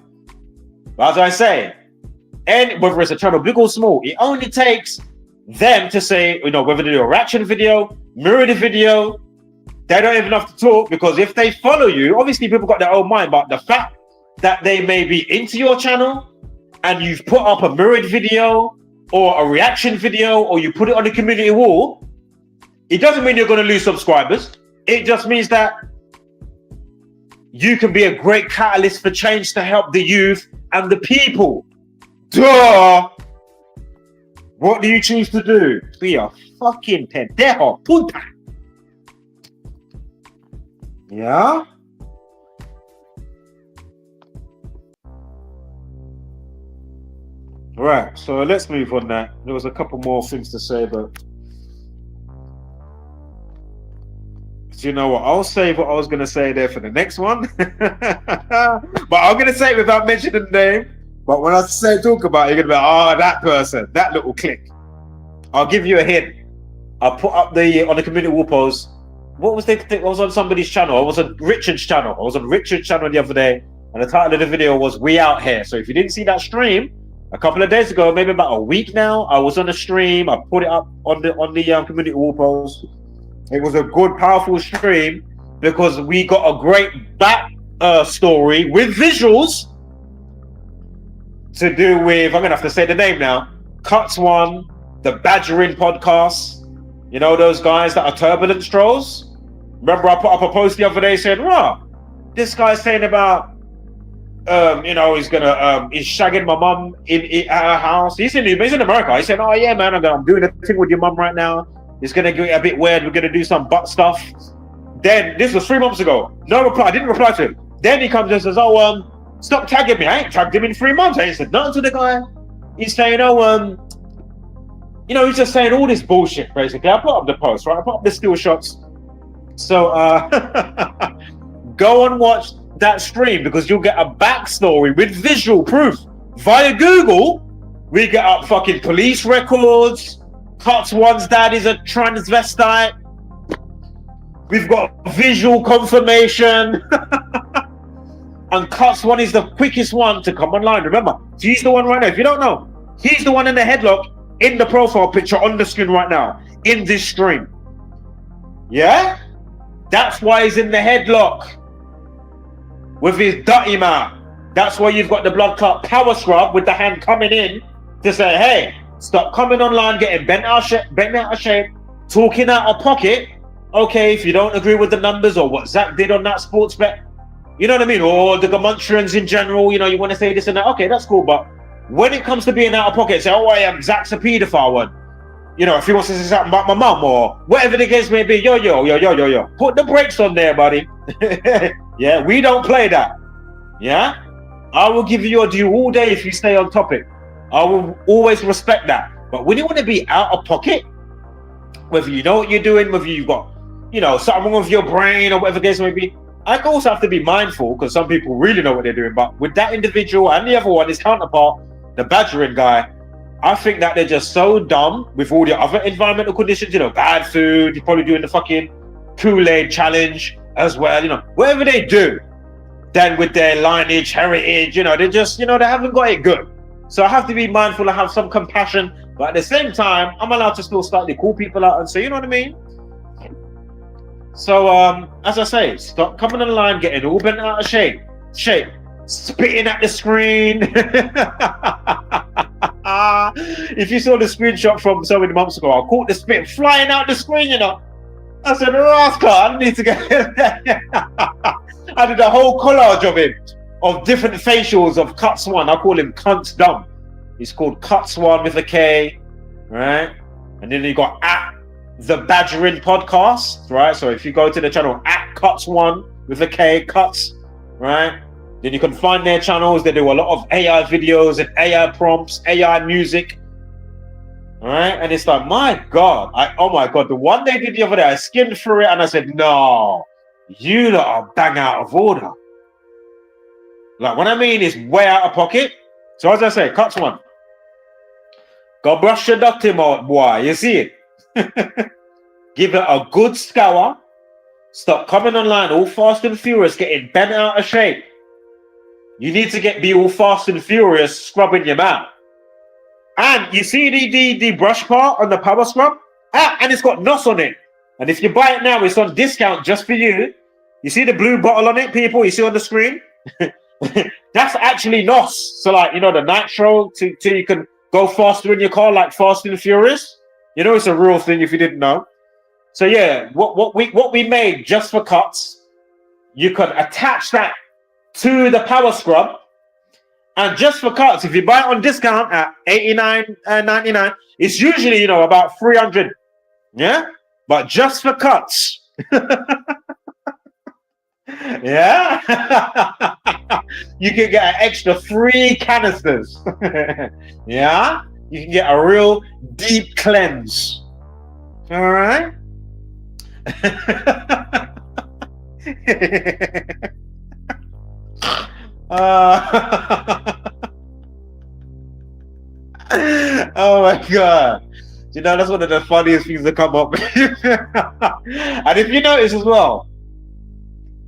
S1: But as I say, and whether it's a channel big or small, it only takes them to say, you know, whether they do a reaction video, mirror the video, they don't even have to talk, because if they follow you, obviously people got their own mind, but the fact that they may be into your channel and you've put up a mirrored video or a reaction video or you put it on the community wall, it doesn't mean you're going to lose subscribers. It just means that you can be a great catalyst for change to help the youth and the people. Duh! What do you choose to do? Be a fucking pendejo, puta. Yeah? Right, so let's move on now. There was a couple more things to say, but do you know what? I'll save what I was going to say there for the next one. But I'm going to say it without mentioning the name. But when I say talk about it, you're going to be like, oh, that person, that little click. I'll give you a hint. I put up on the community wall post. What was I was on somebody's channel. I was on Richard's channel. I was on Richard's channel the other day. And the title of the video was We Out Here. So if you didn't see that stream, a couple of days ago, maybe about a week now, I was on a stream. I put it up on the community wall post. It was a good, powerful stream because we got a great back story with visuals to do with, I'm going to have to say the name now, Cuts One, the Badgering podcast. You know, those guys that are turbulent strolls? Remember I put up a post the other day saying, "Rah, this guy's saying about, you know, he's shagging my mum at her house." He's in America. He said, "Oh yeah, man, I'm doing a thing with your mum right now. It's going to get a bit weird. We're going to do some butt stuff." Then, this was 3 months ago. No reply. I didn't reply to him. Then he comes and says, "Oh, Stop tagging me. I ain't tagged him in 3 months. I ain't said nothing to the guy. He's saying, he's just saying all this bullshit, basically. I put up the post, right? I put up the skill shots. So go and watch that stream because you'll get a backstory with visual proof. Via Google, we get up fucking police records. Cuts One's dad is a transvestite. We've got visual confirmation. And Cuts One is the quickest one to come online. Remember, he's the one right now. If you don't know, he's the one in the headlock in the profile picture on the screen right now in this stream. Yeah? That's why he's in the headlock with his dirty mouth. That's why you've got the blood clot power scrub with the hand coming in to say, hey, stop coming online, getting bent out of shape, talking out of pocket. Okay, if you don't agree with the numbers or what Zach did on that sports bet, you know what I mean? Or the Gematrians in general, you want to say this and that. Okay, that's cool. But when it comes to being out of pocket, say, I am Zach's a paedophile one. If he wants to say something about my mum or whatever the case may be, yo. Put the brakes on there, buddy. Yeah, we don't play that. Yeah? I will give you your due all day if you stay on topic. I will always respect that. But when you want to be out of pocket, whether you know what you're doing, whether you've got, something wrong with your brain or whatever the case may be, I also have to be mindful because some people really know what they're doing. But with that individual and the other one, his counterpart, the badgering guy, I think that they're just so dumb with all the other environmental conditions, bad food, you're probably doing the fucking Kool-Aid challenge as well, whatever they do, then with their lineage, heritage, they just, they haven't got it good. So I have to be mindful and have some compassion, but at the same time, I'm allowed to still slightly call people out and say, you know what I mean? So, as I say, stop coming online, getting all bent out of shape, spitting at the screen. If you saw the screenshot from so many months ago, I caught the spit flying out the screen, I said, rascal, I need to get I did a whole collage of him, of different facials of Cuts One. I call him Cunts Dumb. He's called Cuts One with a K, right? And then you got at the Badgering Podcast, right? So if you go to the channel at Cuts One with a K, Cuts, right? Then you can find their channels. They do a lot of AI videos and AI prompts, AI music. All right. And it's like, my God. Oh my God. The one they did the other day, I skimmed through it and I said, no, you lot are bang out of order. Like, what I mean is way out of pocket. So as I say, Cuts One. Go brush your dirty mouth, boy. You see it? Give it a good scour. Stop coming online all fast and furious, getting bent out of shape. You need to be all fast and furious, scrubbing your mouth. And you see the brush part on the power scrub? And it's got NOS on it. And if you buy it now, it's on discount just for you. You see the blue bottle on it, people? You see on the screen? That's actually NOS. So like, the nitro, so you can go faster in your car, like Fast and Furious. It's a real thing if you didn't know. So yeah, what we made just for Cuts, you can attach that to the power scrub, and just for Cuts, if you buy it on discount at $89.99, it's usually about $300. Yeah, but just for Cuts, yeah, you can get an extra 3 canisters. Yeah, you can get a real deep cleanse. All right. Oh my God. That's one of the funniest things that come up. And if you notice as well,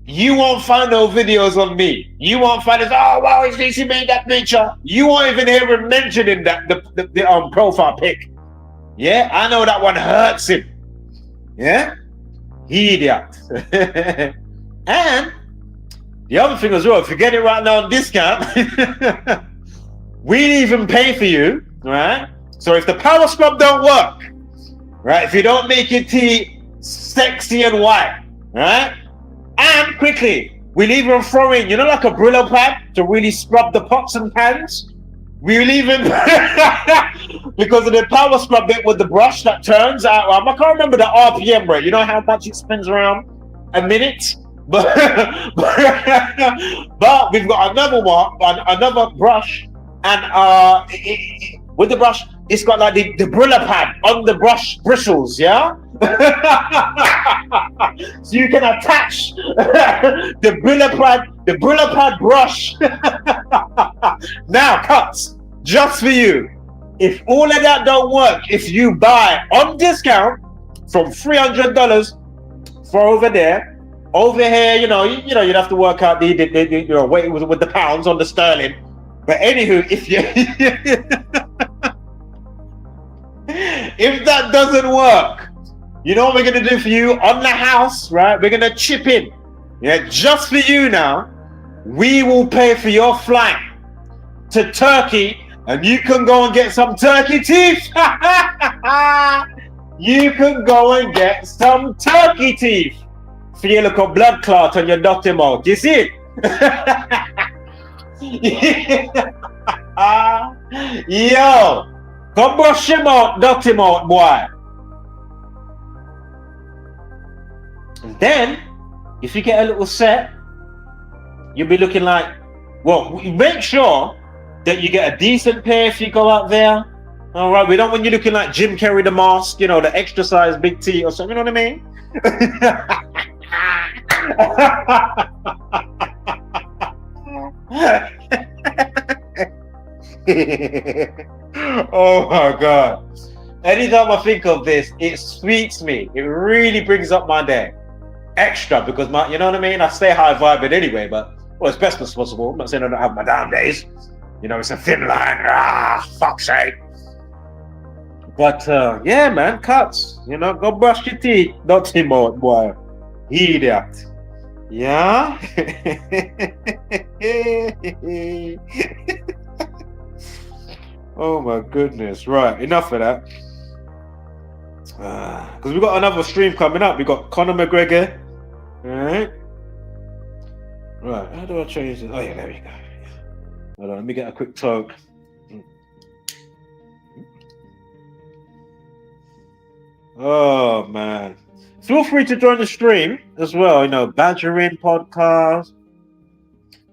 S1: you won't find no videos on me. You won't find it, oh wow, he made that picture. You won't even hear him mentioning that the profile pic. Yeah, I know that one hurts him. Yeah, idiot. And the other thing as well, if you get it right now on discount, we even pay for you, right? So if the power scrub don't work, right? If you don't make your tea sexy and white, right? And quickly, we'll even throw in, like a Brillo pad to really scrub the pots and pans. We'll even, because of the power scrub bit with the brush that turns out, I can't remember the RPM rate. You know how much it spins around a minute? but we've got another one, another brush, and with the brush, it's got like the Brunner pad on the brush bristles, yeah. So you can attach the Brunner pad brush. Now, cuts just for you. If all of that don't work, if you buy on discount from $300 for over there. Over here, you know, you'd have to work out the weight with the pounds on the sterling. But anywho, if you if that doesn't work, you know what we're gonna do for you on the house, right? We're gonna chip in, yeah, just for you now. We will pay for your flight to Turkey, and you can go and get some turkey teeth. You can go and get some turkey teeth. For your little blood clot on your dirty mouth. You see it? Yo, go brush him out, dirty mouth, boy. And then, if you get a little set, you'll be looking like, well, make sure that you get a decent pair if you go out there. All right, we don't want you looking like Jim Carrey the Mask, you know, the extra size big T or something, you know what I mean? Oh my god. Anytime I think of this, it sweets me. It really brings up my day. Extra, because you know what I mean? I stay high vibing anyway, but well, as best as possible. I'm not saying I don't have my down days. You know, it's a thin line. Fuck's sake. But yeah, man, cuts. You know, go brush your teeth. Don't him out, boy. Idiot. Yeah. Oh my goodness. Right, enough of that. Because we got another stream coming up. We got Conor McGregor. Alright. Right, how do I change this? Oh yeah, there we go. Hold on, let me get a quick talk. Oh man. Feel free to join the stream as well. You know, Badgering podcast,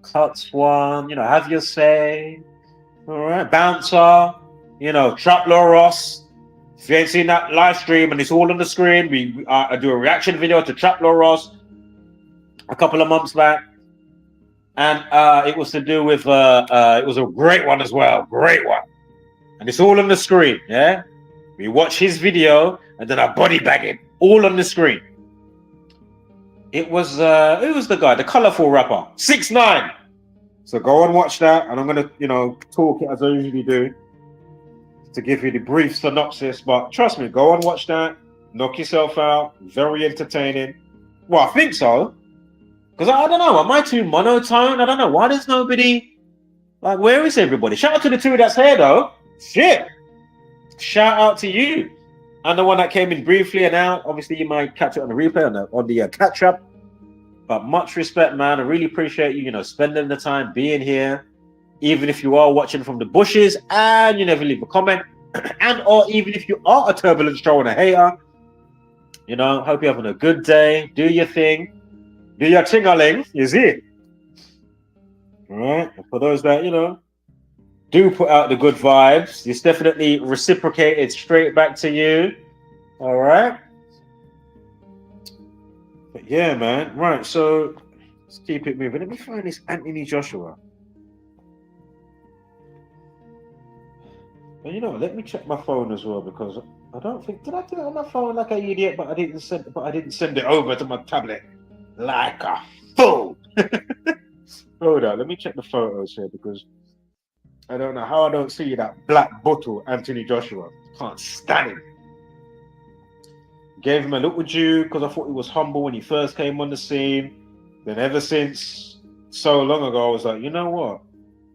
S1: Cuts One, you know, have your say. All right, Bouncer, you know, Trap Law Ross. If you ain't seen that live stream and it's all on the screen, I do a reaction video to Trap Law Ross a couple of months back. And it was to do with, it was a great one as well, great one. And it's all on the screen, yeah? We watch his video and then I body bag it, all on the screen. It was, who was the guy? The colorful rapper, 6ix9ine. So go and watch that, and I'm gonna, you know, talk it as I usually do to give you the brief synopsis. But trust me, go and watch that, knock yourself out. Very entertaining. Well, I think so. Because I don't know, am I too monotone? I don't know. Why there's nobody? Like, where is everybody? Shout out to the two that's here though. Shit. Shout out to you. And the one that came in briefly and out. Obviously, you might catch it on the replay, on the catch up. But much respect, man. I really appreciate you, you know, spending the time being here. Even if you are watching from the bushes and you never leave a comment. And or even if you are a turbulent troll and a hater. You know, hope you're having a good day. Do your thing. Do your ting-a-ling. You see? All right. And for those that, you know, do put out the good vibes, it's definitely reciprocated straight back to you. All right. But yeah, man. Right. So let's keep it moving. Let me find this Anthony Joshua. And you know, let me check my phone as well, because I don't think, did I do it on my phone like an idiot? But I didn't send it over to my tablet like a fool. Hold on, let me check the photos here, because I don't know how I don't see that black bottle Anthony Joshua. Can't stand him. Gave him a little due because I thought he was humble when he first came on the scene. Then ever since so long ago, I was like, you know what?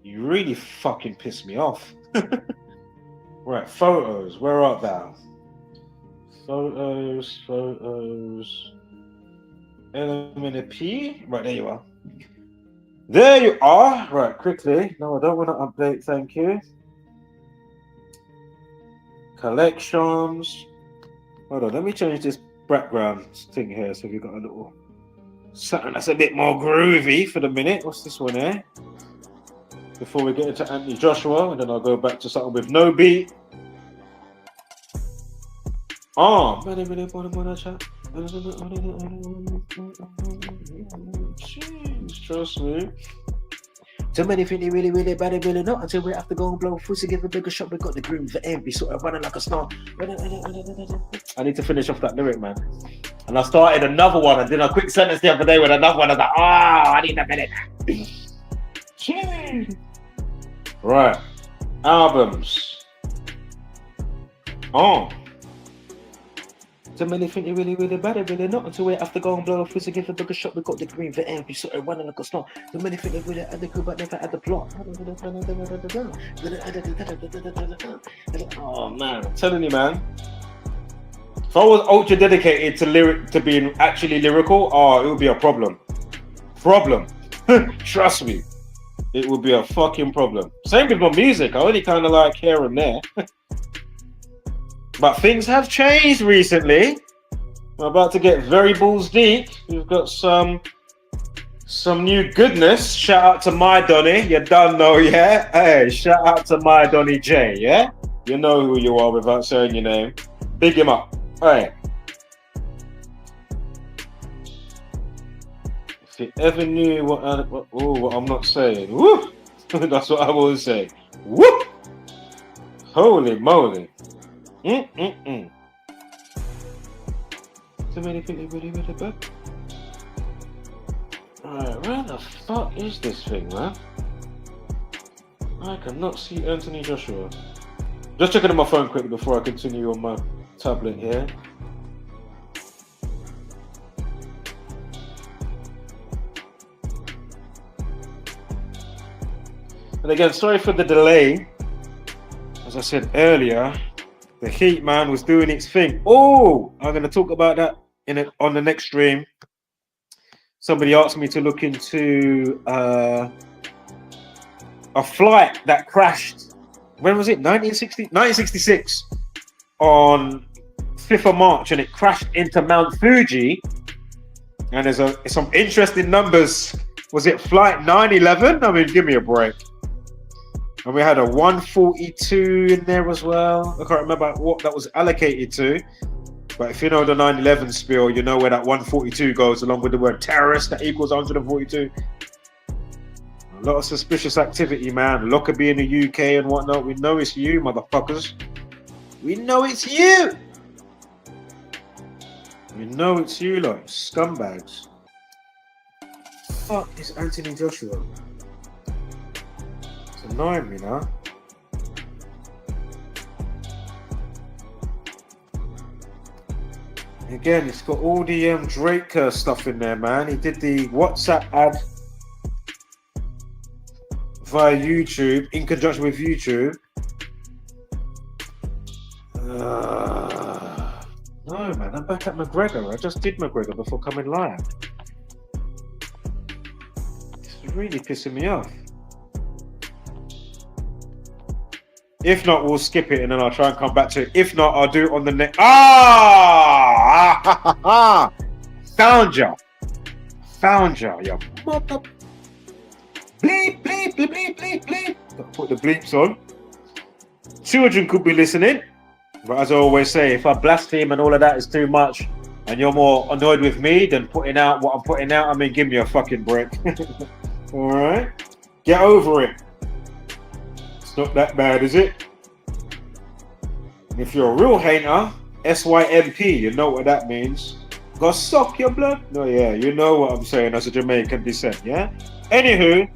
S1: You really fucking pissed me off. Right, photos. Where art thou? Photos. Element of P. Right, there you are. There you are. Right, quickly. No, I don't want to update. Thank you. Collections. Hold on, let me change this background thing here so we've got a little Something that's a bit more groovy for the minute. What's this one here? Before we get into Anthony Joshua, and then I'll go back to something with no beat. Oh, jeez, trust me. Too many think they really, really bad, they really not until we have to go and blow food to give a bigger shot. We got the groom for empty, sort of running like a star. I need to finish off that lyric, man. And I started another one and did a quick sentence the other day with another one. I was like, oh, I need to finish. Right, albums. Oh. Too many think they really, really bad, they really not until we have to go and blow a fizz and give a bigger shot. We got the green for empty, sort of running like a star. Too many think they really had the good, but never had the plot. Oh man, I'm telling you, man. If I was ultra dedicated to being actually lyrical, oh, it would be a problem. Trust me, it would be a fucking problem. Same with my music. I only kind of like here and there. But things have changed recently. We're about to get very balls deep. We've got some new goodness. Shout out to my Donny. You don't know, yeah? Hey, shout out to my Donny J, yeah? You know who you are without saying your name. Big him up. Hey. If you ever knew what I'm not saying. Woo! That's what I will say. Woo! Holy moly. Too many people really bad. Alright, where the fuck is this thing, man? I cannot see Anthony Joshua. Just checking on my phone quickly before I continue on my tablet here. And again, sorry for the delay. As I said earlier, the heat, man, was doing its thing. Oh, I'm going to talk about that on the next stream. Somebody asked me to look into a flight that crashed. When was it? 1966 on 5th of March, and it crashed into Mount Fuji. And there's some interesting numbers. Was it flight 911? I mean, give me a break. And we had a 142 in there as well. I can't remember what that was allocated to. But if you know the 9/11 spiel, you know where that 142 goes along with the word terrorist that equals 142. A lot of suspicious activity, man. Lockerbie in the UK and whatnot. We know it's you, motherfuckers. We know it's you. We know it's you, like scumbags. Fuck is Anthony Joshua? It's annoying me now. Again, it's got all the Drake stuff in there, man. He did the WhatsApp ad via YouTube, in conjunction with YouTube. No, man, I'm back at McGregor. I just did McGregor before coming live. It's really pissing me off. If not, we'll skip it and then I'll try and come back to it. If not, I'll do it on the next. Found ya, you mother. Bleep, bleep, bleep, bleep, bleep, bleep. Gotta put the bleeps on. Children could be listening, but as I always say, if I blaspheme and all of that is too much, and you're more annoyed with me than putting out what I'm putting out, I mean, give me a fucking break. All right, get over it. It's not that bad, is it? And if you're a real hater, SYMP, you know what that means. Go suck your blood? No, yeah, you know what I'm saying as a Jamaican descent, yeah? Anywho,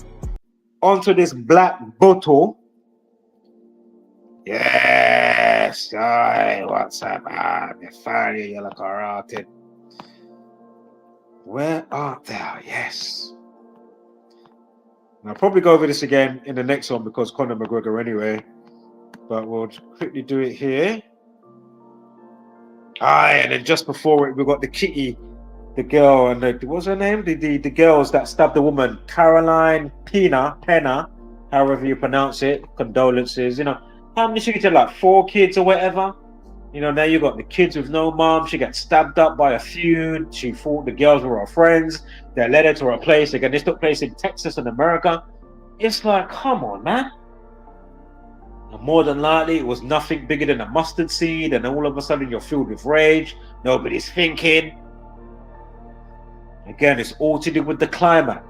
S1: onto this black bottle. Yes, hi, what's up, nefarious, you look rotted. Where art thou? Yes. And I'll probably go over this again in the next one because Conor McGregor anyway. But we'll quickly do it here. And then just before it, we've got the kitty, the girl, and what's her name? The girls that stabbed the woman, Caroline Pena, however you pronounce it. Condolences. You know, how many she get? Like 4 kids or whatever. You know, now you got the kids with no mom. She got stabbed up by a feud. She thought the girls were her friends. They led her to her place. Again, this took place in Texas in America. It's like, come on, man. And more than likely, it was nothing bigger than a mustard seed. And then all of a sudden, you're filled with rage. Nobody's thinking. Again, it's all to do with the climate.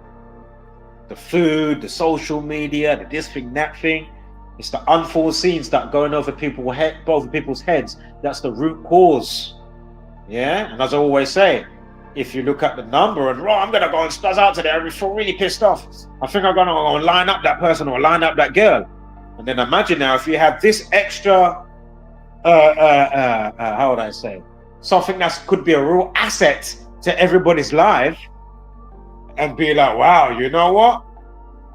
S1: The food, the social media, the this thing, that thing. It's the unforeseen stuff going over people's heads. That's the root cause. Yeah? And as I always say, if you look at the number and, I'm going to go and spaz out today, I feel really pissed off. I think I'm going to go and line up that person or line up that girl. And then imagine now if you have this extra, how would I say, something that could be a real asset to everybody's life, and be like, wow, you know what?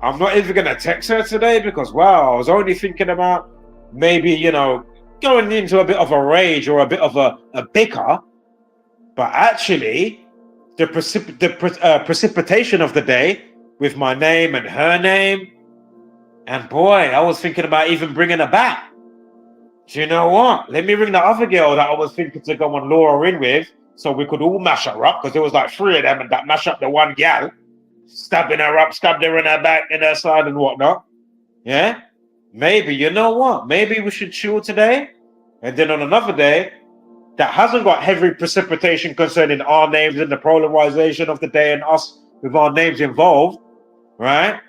S1: I'm not even going to text her today because, wow, I was only thinking about maybe, going into a bit of a rage or a bit of a bicker. But actually, the precipitation of the day with my name and her name, and boy, I was thinking about even bringing her back. Do you know what? Let me ring the other girl that I was thinking to go and lure her in with so we could all mash her up, because there was like 3 of them and that mash up the one gal. Stabbing her up, stabbed her in her back, in her side and whatnot. Yeah? Maybe, you know what? Maybe we should chill today. And then on another day that hasn't got heavy precipitation concerning our names and the polarization of the day and us with our names involved, right?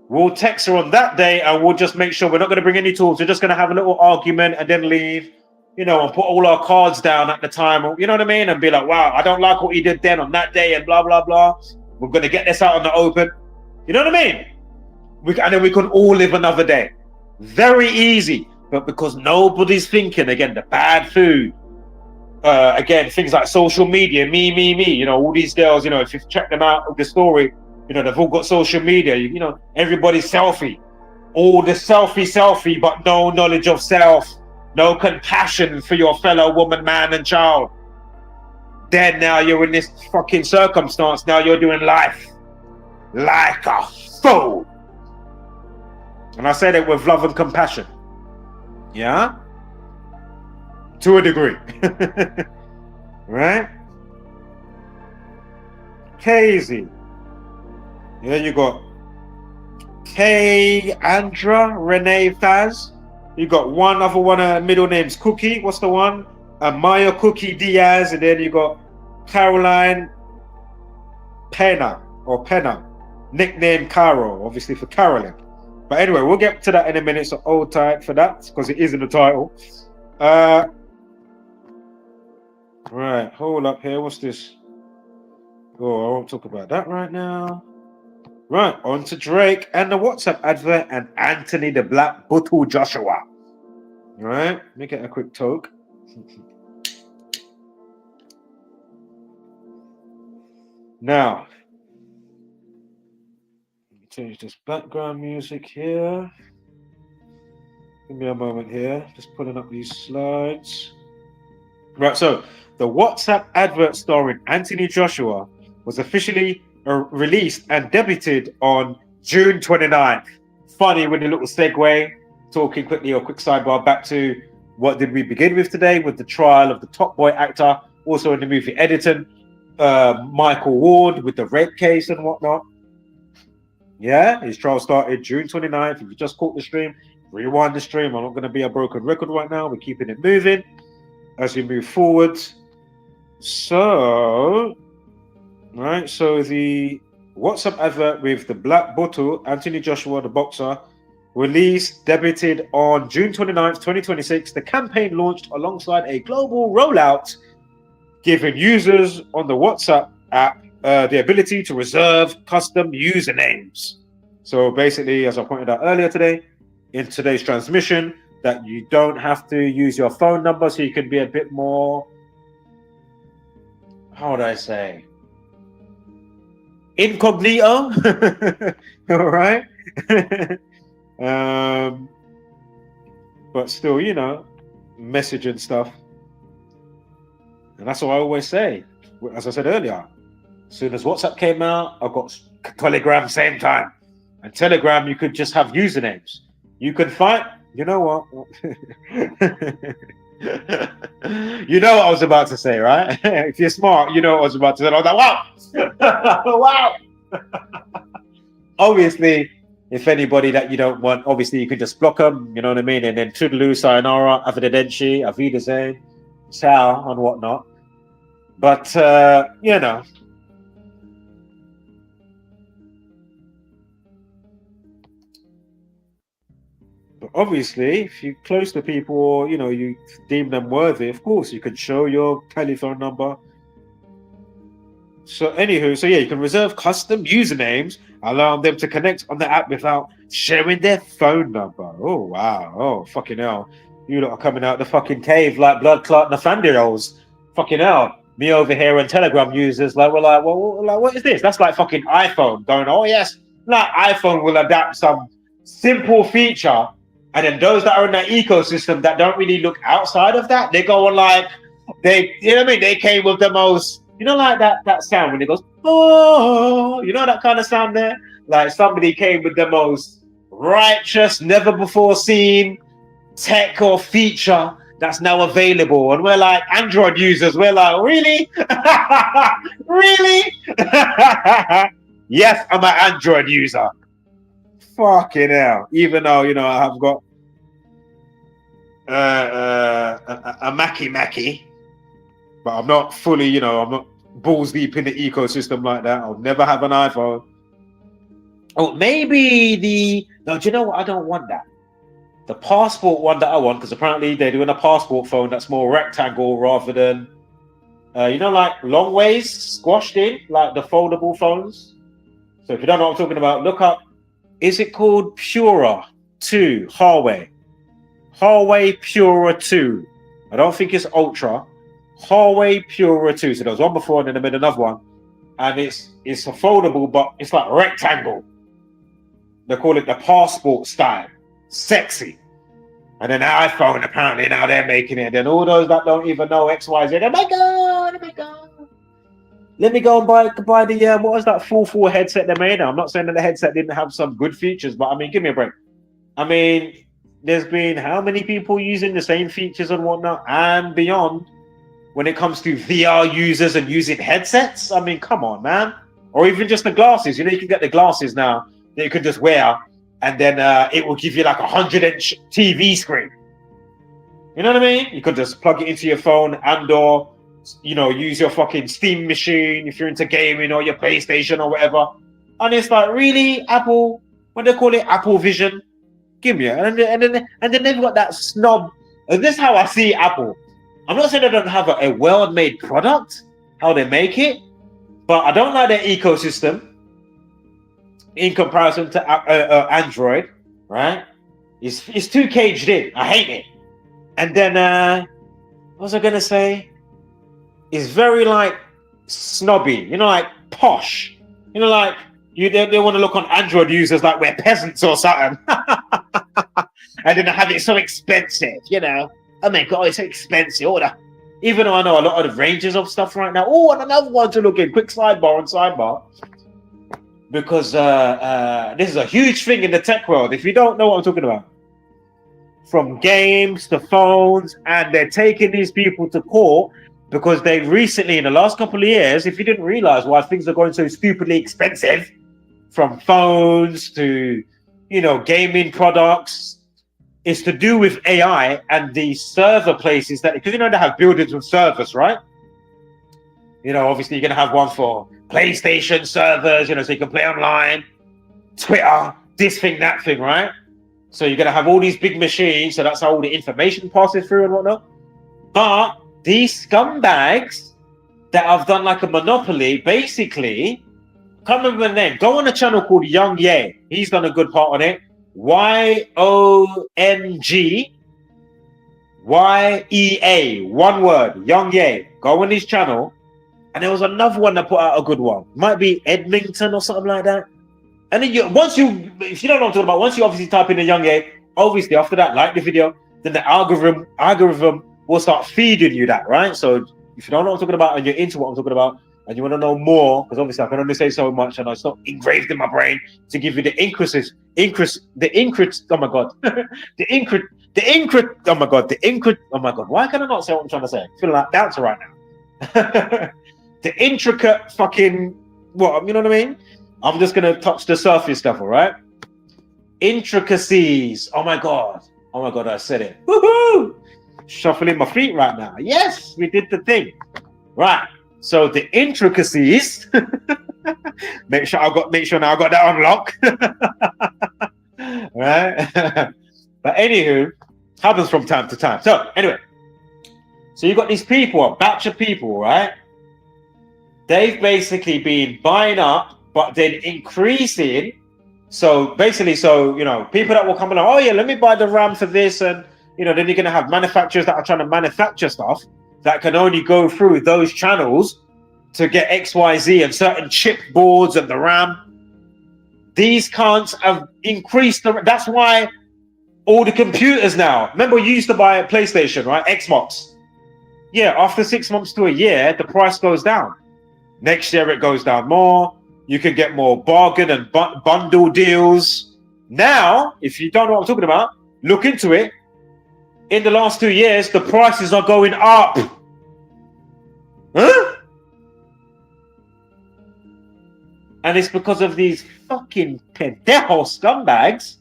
S1: We'll text her on that day and we'll just make sure we're not going to bring any tools. We're just going to have a little argument and then leave, and put all our cards down at the time. You know what I mean? And be like, wow, I don't like what he did then on that day and blah, blah, blah. We're going to get this out in the open. You know what I mean? And then we can all live another day. Very easy. But because nobody's thinking, again, the bad food, again, things like social media, me, all these girls, if you've checked them out of the story, they've all got social media, everybody's selfie. All the selfie, but no knowledge of self, no compassion for your fellow woman, man, and child. Then now you're in this fucking circumstance. Now you're doing life like a fool. And I say that with love and compassion. Yeah? To a degree. Right? Casey. Yeah, you got Andra, Renee Faz. You got one other one, middle name's Cookie. What's the one? Maya Cookie Diaz. And then you got Caroline Pena, nickname Caro, obviously for Carolyn. But anyway, we'll get to that in a minute, so hold tight for that, because it is in the title. Right, hold up here. What's this? Oh, I won't talk about that right now. Right, on to Drake and the WhatsApp advert and Anthony the Black Buttle Joshua. All right, let me get a quick talk. Now, let me change this background music here. Give me a moment here. Just pulling up these slides. Right, so the WhatsApp advert starring Anthony Joshua was officially released and debuted on June 29th. Funny with a little segue, talking quickly or quick sidebar back to what did we begin with today with the trial of the Top Boy actor, also in the movie Editon, Michael Ward with the rape case and whatnot. Yeah, his trial started June 29th. If you just caught the stream, rewind the stream. I'm not going to be a broken record right now. We're keeping it moving as we move forward. So, right, so the WhatsApp advert with the Black Bottle, Anthony Joshua, the boxer, released, debuted on June 29th, 2026. The campaign launched alongside a global rollout, giving users on the WhatsApp app the ability to reserve custom usernames. So basically, as I pointed out earlier today, in today's transmission, that you don't have to use your phone number, so you can be a bit more, how would I say, incognito. All right. But still, message and stuff. And that's what I always say. As I said earlier, as soon as WhatsApp came out, I got Telegram same time. And Telegram, you could just have usernames. You could find, you know what? You know what I was about to say, right? If you're smart, you know what I was about to say. I was like, wow, wow. Obviously, if anybody that you don't want, obviously you can just block them, you know what I mean? And then toodaloo, sayonara, arrivederci, auf Wiedersehen, ciao, and whatnot. But, you know. But obviously, if you're close to people or, you know, you deem them worthy, of course, you can show your telephone number. So, anywho, so yeah, you can reserve custom usernames, allowing them to connect on the app without sharing their phone number. Oh, wow. Oh, fucking hell. You lot are coming out the fucking cave like blood clot Nathaniels. Fucking hell. Me over here and Telegram users, like, we're like, well, like, what is this? That's like fucking iPhone going, oh, yes. Like, iPhone will adapt some simple feature. And then those that are in that ecosystem that don't really look outside of that, they go on like, you know what I mean? They came with the most, you know, like that sound when it goes, oh, you know that kind of sound there? Like somebody came with the most righteous, never before seen tech or feature that's now available. And we're like, Android users, we're like, really? Really? Yes, I'm an Android user. Fucking hell. Even though, you know, I have got a Mackie, but I'm not fully, you know, I'm not balls deep in the ecosystem like that. I'll never have an iPhone. Oh, maybe no, do you know what? I don't want that. The passport one that I want, because apparently they're doing a passport phone that's more rectangle rather than, you know, like long ways squashed in, like the foldable phones. So if you don't know what I'm talking about, look up, is it called Pura 2 Huawei? Huawei Pura 2. I don't think it's Ultra. Huawei Pura 2. So there was one before and then they made another one. And it's a foldable, but it's like rectangle. They call it the passport style. Sexy. And then the iPhone, apparently now they're making it. And then all those that don't even know XYZ, oh my god, oh my god. Let me go and buy the what was that full headset they made? Now, I'm not saying that the headset didn't have some good features, but I mean, give me a break. I mean, there's been how many people using the same features and whatnot and beyond when it comes to VR users and using headsets? I mean, come on, man. Or even just the glasses. You know, you can get the glasses now that you can just wear, and then it will give you like 100-inch TV screen. You know what I mean? You could just plug it into your phone and/or, you know, use your fucking Steam machine if you're into gaming or your PlayStation or whatever. And it's like, really, Apple, when they call it Apple Vision, give me it. And then they've got that snob. And this is how I see Apple. I'm not saying they don't have a well-made product, how they make it, but I don't like their ecosystem in comparison to Android, right? It's too caged in. I hate it. And then, what was I going to say? It's very like snobby, you know, like posh. You know, like they want to look on Android users like we're peasants or something. And then have it so expensive, you know. Oh my god, it's so expensive. Even though I know a lot of the ranges of stuff right now. Oh, and another one to look in. Quick sidebar. Because this is a huge thing in the tech world. If you don't know what I'm talking about. From games to phones, and they're taking these people to court because they recently, in the last couple of years, if you didn't realize why things are going so stupidly expensive, from phones to, you know, gaming products, it's to do with AI and the server places that, because you know they have buildings with servers, right? You know, obviously you're going to have one for PlayStation servers, you know, so you can play online, Twitter, this thing, that thing, right? So you're going to have all these big machines, so that's how all the information passes through and whatnot. But these scumbags that have done like a monopoly, basically, I can't remember the name. Go on a channel called Young Ye. He's done a good part on it. YONGYEA. One word. Young Ye. Go on his channel. And there was another one that put out a good one. Might be Edmonton or something like that. And then if you don't know what I'm talking about, once you obviously type in a Young Ye, obviously after that, like the video, then the algorithm will start feeding you that, right? So if you don't know what I'm talking about and you're into what I'm talking about,
S2: and you want to know more, because obviously I can only say so much, and it's not engraved in my brain to give you the oh my god, oh my god, why can I not say what I'm trying to say? I feel like bouncer right now. The intricate fucking, what, you know what I mean? I'm just gonna touch the surface stuff, all right? Intricacies. Oh my god, I said it. Woohoo! Shuffling my feet right now. Yes, we did the thing. Right. So the intricacies. make sure now I got that unlocked. Right. But anywho, happens from time to time. So anyway, so you got these people, a batch of people, right? They've basically been buying up, but then increasing. So basically, you know, people that will come along, oh yeah, let me buy the RAM for this, and you know, then you're gonna have manufacturers that are trying to manufacture stuff that can only go through those channels to get XYZ and certain chip boards and the RAM. These cunts have increased that's why all the computers now. Remember, you used to buy a PlayStation, right? Xbox. Yeah, after 6 months to a year, the price goes down. Next year, it goes down more. You can get more bargain and bundle deals. Now, if you don't know what I'm talking about, look into it. In the last 2 years, the prices are going up. Huh? And it's because of these fucking pendejo scumbags.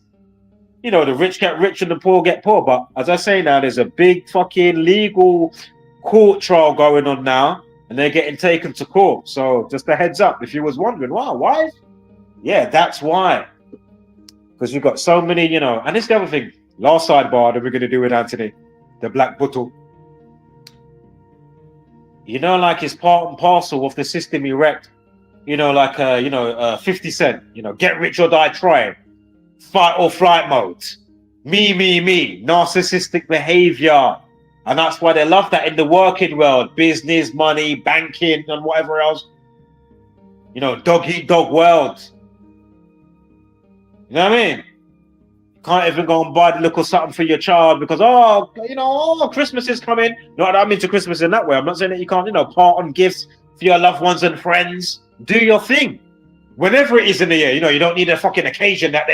S2: You know, the rich get rich and the poor get poor. But as I say now, there's a big fucking legal court trial going on now. And they're getting taken to court. So just a heads up, if you was wondering, wow, why? Yeah, that's why. Because you've got so many, you know, and it's the other thing. Last sidebar that we're going to do with Anthony, the Black Bottle. You know, like it's part and parcel of the system he wrecked. You know, like, 50 Cent, you know, get rich or die trying. Fight or flight mode. Me, narcissistic behavior. And that's why they love that in the working world. Business, money, banking, and whatever else. You know, dog eat dog world. You know what I mean? You can't even go and buy the little something for your child because, Christmas is coming. Not that I'm into Christmas in that way. I'm not saying that you can't, you know, part on gifts for your loved ones and friends. Do your thing. Whenever it is in the year, you know, you don't need a fucking occasion that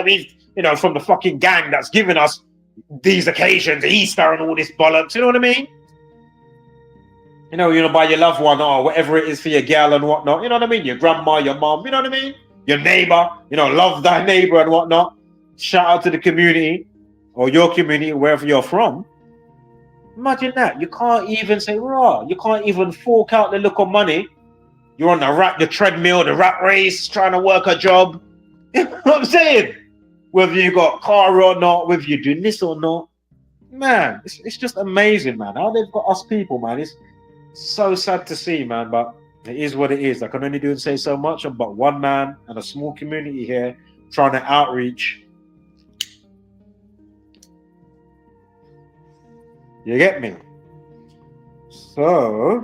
S2: we've, you know, from the fucking gang that's given us these occasions, Easter and all this bollocks, you know what I mean? You know, by your loved one or whatever it is for your gal and whatnot, you know what I mean? Your grandma, your mom, you know what I mean? Your neighbor, you know, love thy neighbor and whatnot. Shout out to the community or your community, wherever you're from. Imagine that. You can't even say, you can't even fork out the little money. You're on the treadmill, the rat race, trying to work a job. You know what I'm saying? Whether you got car or not, whether you're doing this or not. Man, it's just amazing, man. How they've got us people, man. It's so sad to see, man, but it is what it is. I can only do and say so much. I'm but one man and a small community here trying to outreach. You get me? So.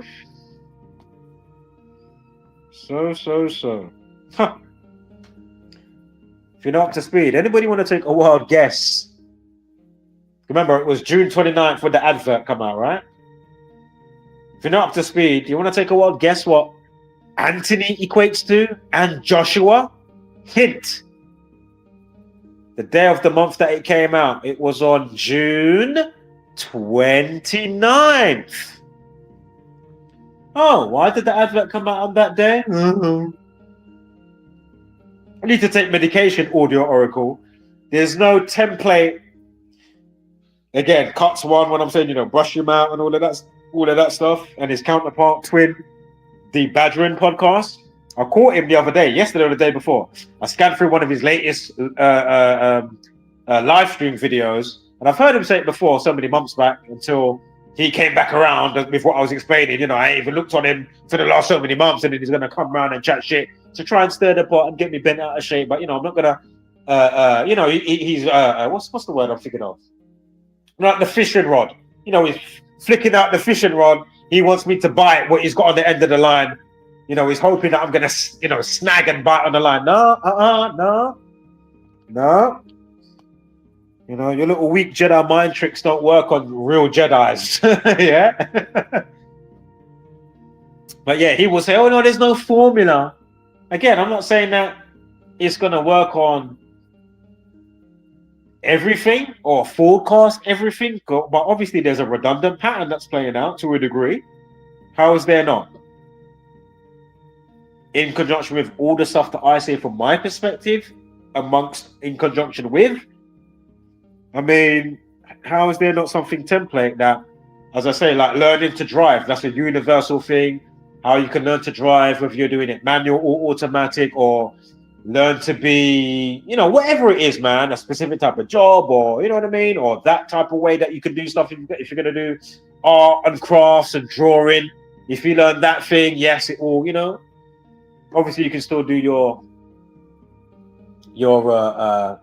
S2: Huh. If you're not up to speed, anybody want to take a wild guess? Remember, it was June 29th when the advert come out, right? If you're not up to speed, you want to take a wild guess what Anthony equates to and Joshua? Hint. The day of the month that it came out, it was on June 29th. Oh, why did the advert come out on that day? I need to take medication, Audio Oracle. There's no template. Again, cuts one when I'm saying, you know, brush your mouth and all of that stuff. And his counterpart, twin, the Badgering podcast. I caught him the other day, yesterday or the day before. I scanned through one of his latest live stream videos. And I've heard him say it before so many months back until he came back around with what I was explaining. You know, I ain't even looked on him for the last so many months, and then he's going to come around and chat shit to try and stir the pot and get me bent out of shape. But, you know, I'm not going to, he's, what's the word I'm thinking of? Like the fishing rod. You know, he's flicking out the fishing rod. He wants me to bite what he's got on the end of the line. You know, he's hoping that I'm going to, you know, snag and bite on the line. No. You know, your little weak Jedi mind tricks don't work on real Jedis. Yeah? But yeah, he will say, oh no, there's no formula. Again, I'm not saying that it's going to work on everything or forecast everything, but obviously there's a redundant pattern that's playing out to a degree. How is there not? In conjunction with all the stuff that I say from my perspective, in conjunction with, I mean, how is there not something template that, as I say, like learning to drive, that's a universal thing. How you can learn to drive, whether you're doing it manual or automatic, or learn to be, you know, whatever it is, man, a specific type of job, or, you know what I mean, or that type of way that you can do stuff if you're going to do art and crafts and drawing. If you learn that thing, yes, it will, you know, obviously you can still do your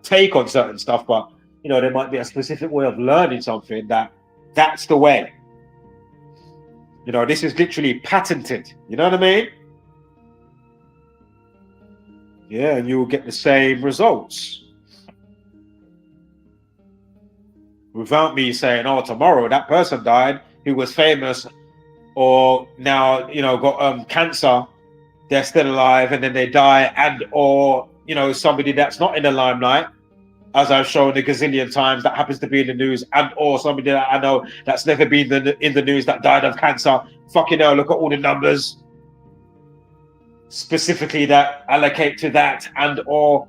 S2: take on certain stuff, but, you know, there might be a specific way of learning something that's the way. You know, this is literally patented. You know what I mean? Yeah, and you will get the same results. Without me saying, oh, tomorrow that person died who was famous, or now, you know, got cancer, they're still alive and then they die, and or, you know, somebody that's not in the limelight, as I've shown a gazillion times, that happens to be in the news, and or somebody that I know that's never been in the news that died of cancer. Fucking hell, look at all the numbers specifically that allocate to that, and or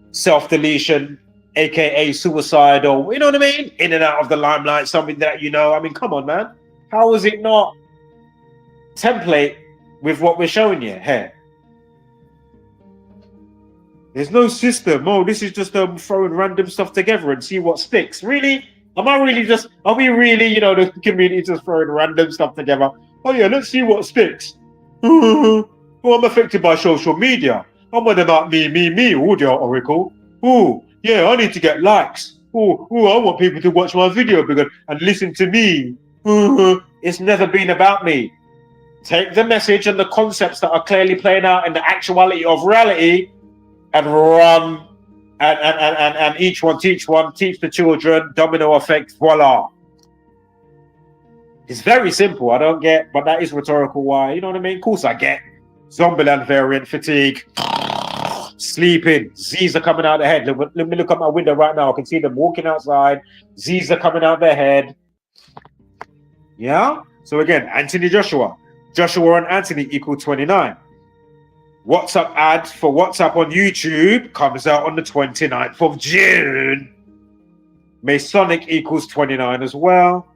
S2: self-deletion, aka suicide, or, you know what I mean, in and out of the limelight, something that, you know, I mean, come on, man. How is it not template with what we're showing you here? There's no system. Oh, this is just throwing random stuff together and see what sticks. Really? Are we really, you know, the community just throwing random stuff together? Oh yeah, let's see what sticks. Oh, I'm affected by social media. I'm one about me, audio oracle. Oh, yeah, I need to get likes. Oh, I want people to watch my video and listen to me. It's never been about me. Take the message and the concepts that are clearly playing out in the actuality of reality, and run, and each one, teach the children, domino effect, voila. It's very simple. I don't get, but that is rhetorical. Why? You know what I mean? Of course I get. Zombieland variant, fatigue, sleeping, Z's are coming out of the head. Let me look at my window right now. I can see them walking outside. Z's are coming out their head. Yeah? So again, Anthony Joshua and Anthony equal 29. WhatsApp ad for WhatsApp on YouTube comes out on the 29th of June. Masonic equals 29 as well.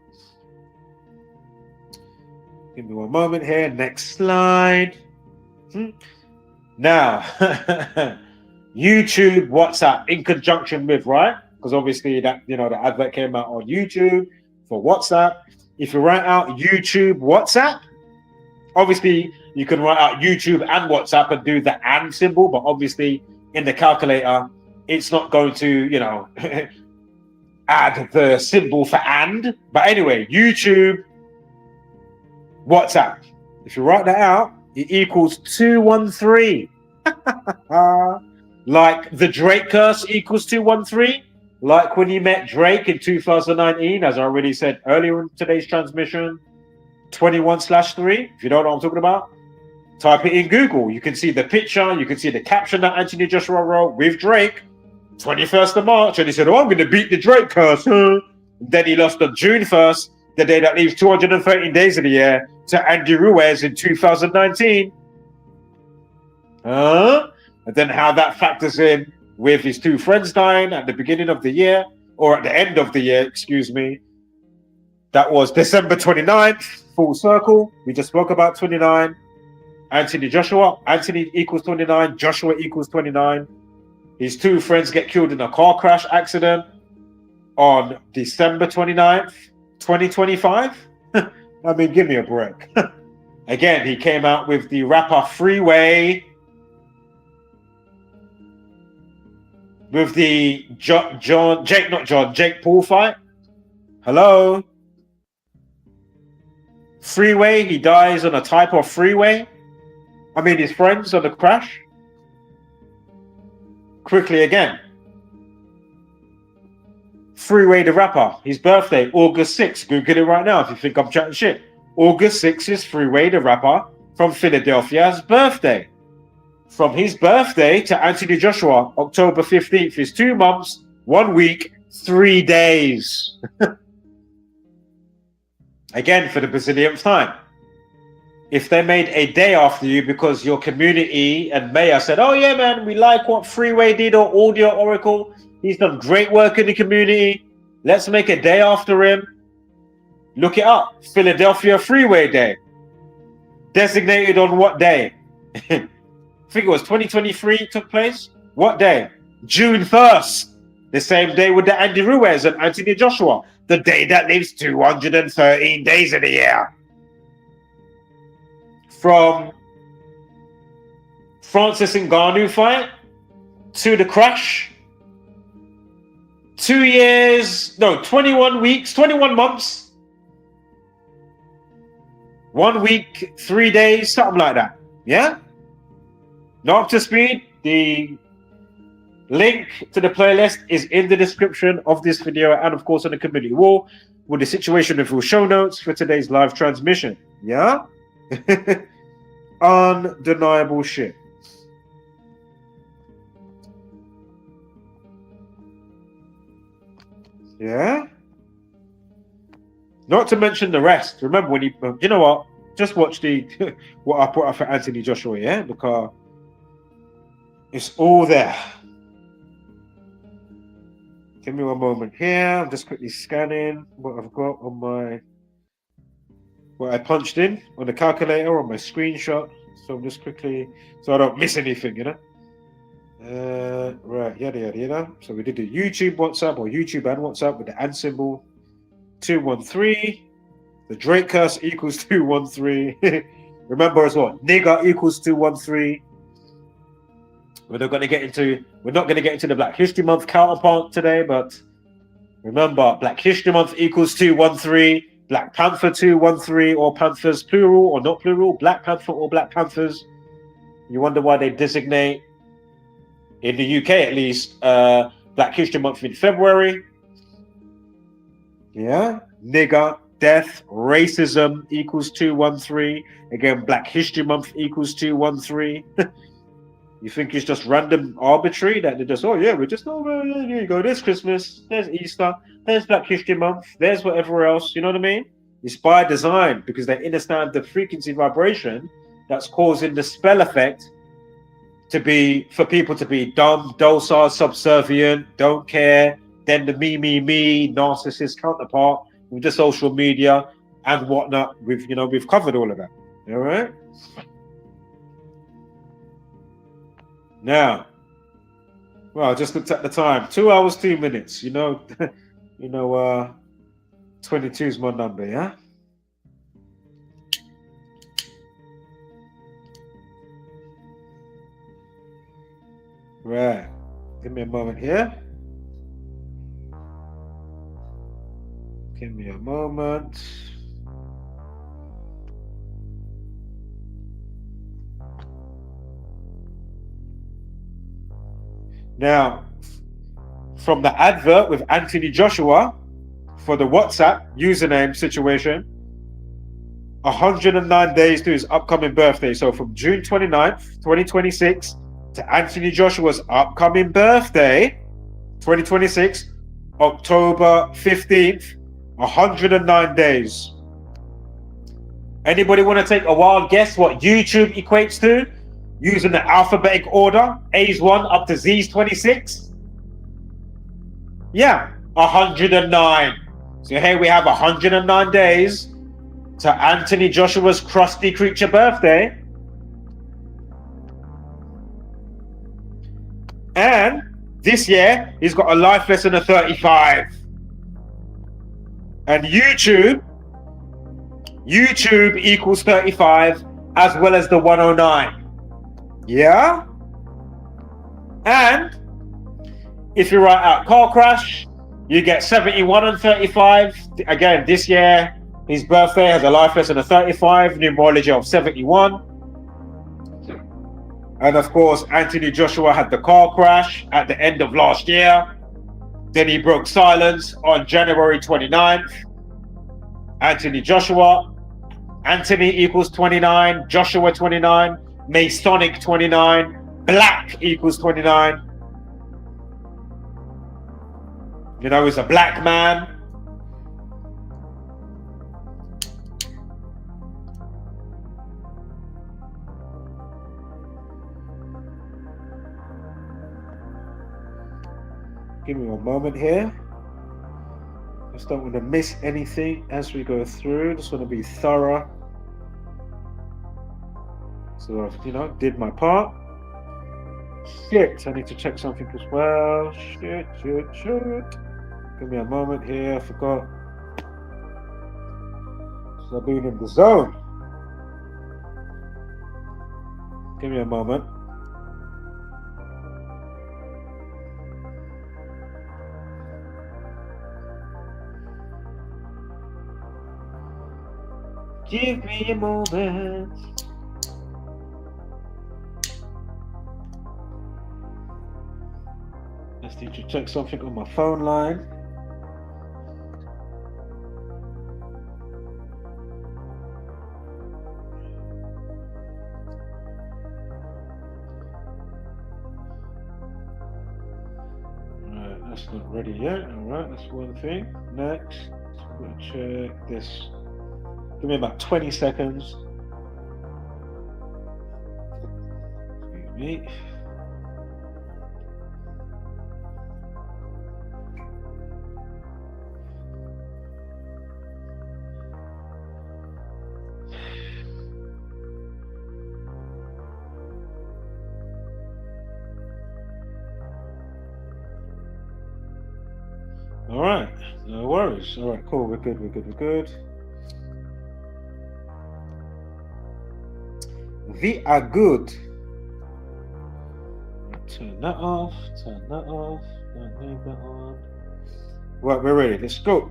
S2: Give me one moment here. Next slide. Now, YouTube, WhatsApp in conjunction with, right? Because obviously that, you know, the advert came out on YouTube for WhatsApp. If you write out YouTube, WhatsApp, obviously you can write out YouTube and WhatsApp and do the and symbol, but obviously in the calculator, it's not going to, you know, add the symbol for and. But anyway, YouTube, WhatsApp. If you write that out, it equals 213. Like the Drake curse equals 213. Like when you met Drake in 2019, as I already said earlier in today's transmission, 21/3. If you don't know what I'm talking about, type it in Google. You can see the picture, you can see the caption that Anthony Joshua wrote with Drake, 21st of March, and he said, oh, I'm going to beat the Drake curse. Then he lost on June 1st, the day that leaves 213 days of the year, to Andy Ruiz in 2019. And then how that factors in with his two friends dying at the beginning of the year, or at the end of the year, excuse me. That was December 29th, full circle. We just spoke about 29. Anthony Joshua, Anthony equals 29, Joshua equals 29. His two friends get killed in a car crash accident on December 29th, 2025. I mean, give me a break. Again, he came out with the rapper Freeway, with the Jake Paul fight. Hello? Freeway, he dies on a type of freeway. I mean, his friends on the crash. Quickly again. Freeway the rapper, his birthday, August 6th. Google it right now if you think I'm chatting shit. August 6th is Freeway the rapper from Philadelphia's birthday. From his birthday to Anthony Joshua, October 15th is 2 months, 1 week, 3 days. Again, for the bazillionth time. If they made a day after you because your community and mayor said, oh yeah, man, we like what Freeway did or Audio Oracle. He's done great work in the community. Let's make a day after him. Look it up. Philadelphia Freeway Day. Designated on what day? I think it was 2023 took place. What day? June 1st. The same day with the Andy Ruiz and Anthony Joshua. The day that leaves 213 days in the year. From Francis Ngannou fight to the crash. 2 years, no, 21 weeks, 21 months. 1 week, 3 days, something like that. Yeah? Not up to speed. The link to the playlist is in the description of this video and of course on the community wall with the situation review show notes for today's live transmission. Yeah? Undeniable shit. Yeah? Not to mention the rest. Remember when you know what? Just watch the what I put up for Anthony Joshua, yeah? Because it's all there. Give me one moment here. I'm just quickly scanning what I've got on my what I punched in on the calculator on my screenshot. So I'm just quickly so I don't miss anything, you know. Right, yada yada yada. So we did the YouTube WhatsApp or YouTube and WhatsApp with the and symbol 213. The Drake curse equals 213. Remember as well, nigger equals 213. We're not going to get into the Black History Month counterpart today, but remember, Black History Month equals 213. Black Panther 213, or Panthers plural or not plural, Black Panther or Black Panthers. You wonder why they designate, in the UK at least, Black History Month in February. Yeah, nigger, death, racism equals 213. Again, Black History Month equals 213. You think it's just random arbitrary that they just, oh yeah, we just, oh, here you go, there's Christmas, there's Easter, there's Black History Month, there's whatever else, you know what I mean? It's by design because they understand the frequency vibration that's causing the spell effect to be, for people to be dumb, docile, subservient, don't care, then the me, narcissist counterpart with the social media and whatnot. We've covered all of that, all right? Now, well, I just looked at the time. 2 hours, 2 minutes. 22 is my number, yeah? Right. Give me a moment here. Give me a moment. Now, from the advert with Anthony Joshua for the WhatsApp username situation, 109 days to his upcoming birthday. So from June 29th, 2026 to Anthony Joshua's upcoming birthday, 2026, October 15th, 109 days. Anybody want to take a wild guess what YouTube equates to? Using the alphabetic order, A's 1 up to Z's 26. Yeah, 109. So here we have 109 days to Anthony Joshua's crusty creature birthday. And this year, he's got a life lesson of 35. And YouTube equals 35 as well as the 109. Yeah? And if you write out car crash, you get 71 and 35. Again, this year, his birthday has a life lesson of 35, numerology of 71. And of course, Anthony Joshua had the car crash at the end of last year. Then he broke silence on January 29th. Anthony Joshua Anthony equals 29, Joshua 29, Masonic 29, Black equals 29. You know, he's a black man. Give me a moment here. Just don't want to miss anything as we go through. Just want to be thorough. So I've, you know, did my part. Shit, I need to check something as well. Shit. Give me a moment here. I forgot. So I've been in the zone. Give me a moment. Give me a moment. Just need to check something on my phone line. Alright, that's not ready yet. Alright, that's one thing. Next, I'm going to check this. Give me about 20 seconds. Excuse me. All right, no worries. All right, cool. We're good. We are good. Turn that off. Don't leave that on. Right, we're ready. Let's go.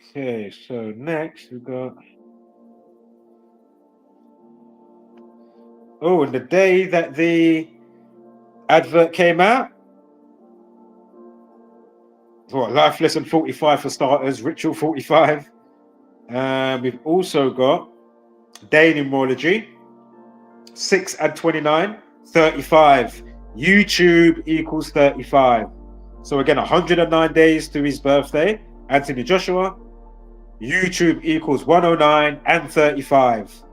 S2: Okay, so next we've got. Oh, and the day that the advert came out. What, Life Lesson 45 for starters, Ritual 45. We've also got Day in Numerology, 6 and 29, 35. YouTube equals 35. So again, 109 days to his birthday, Anthony Joshua. YouTube equals 109 and 35.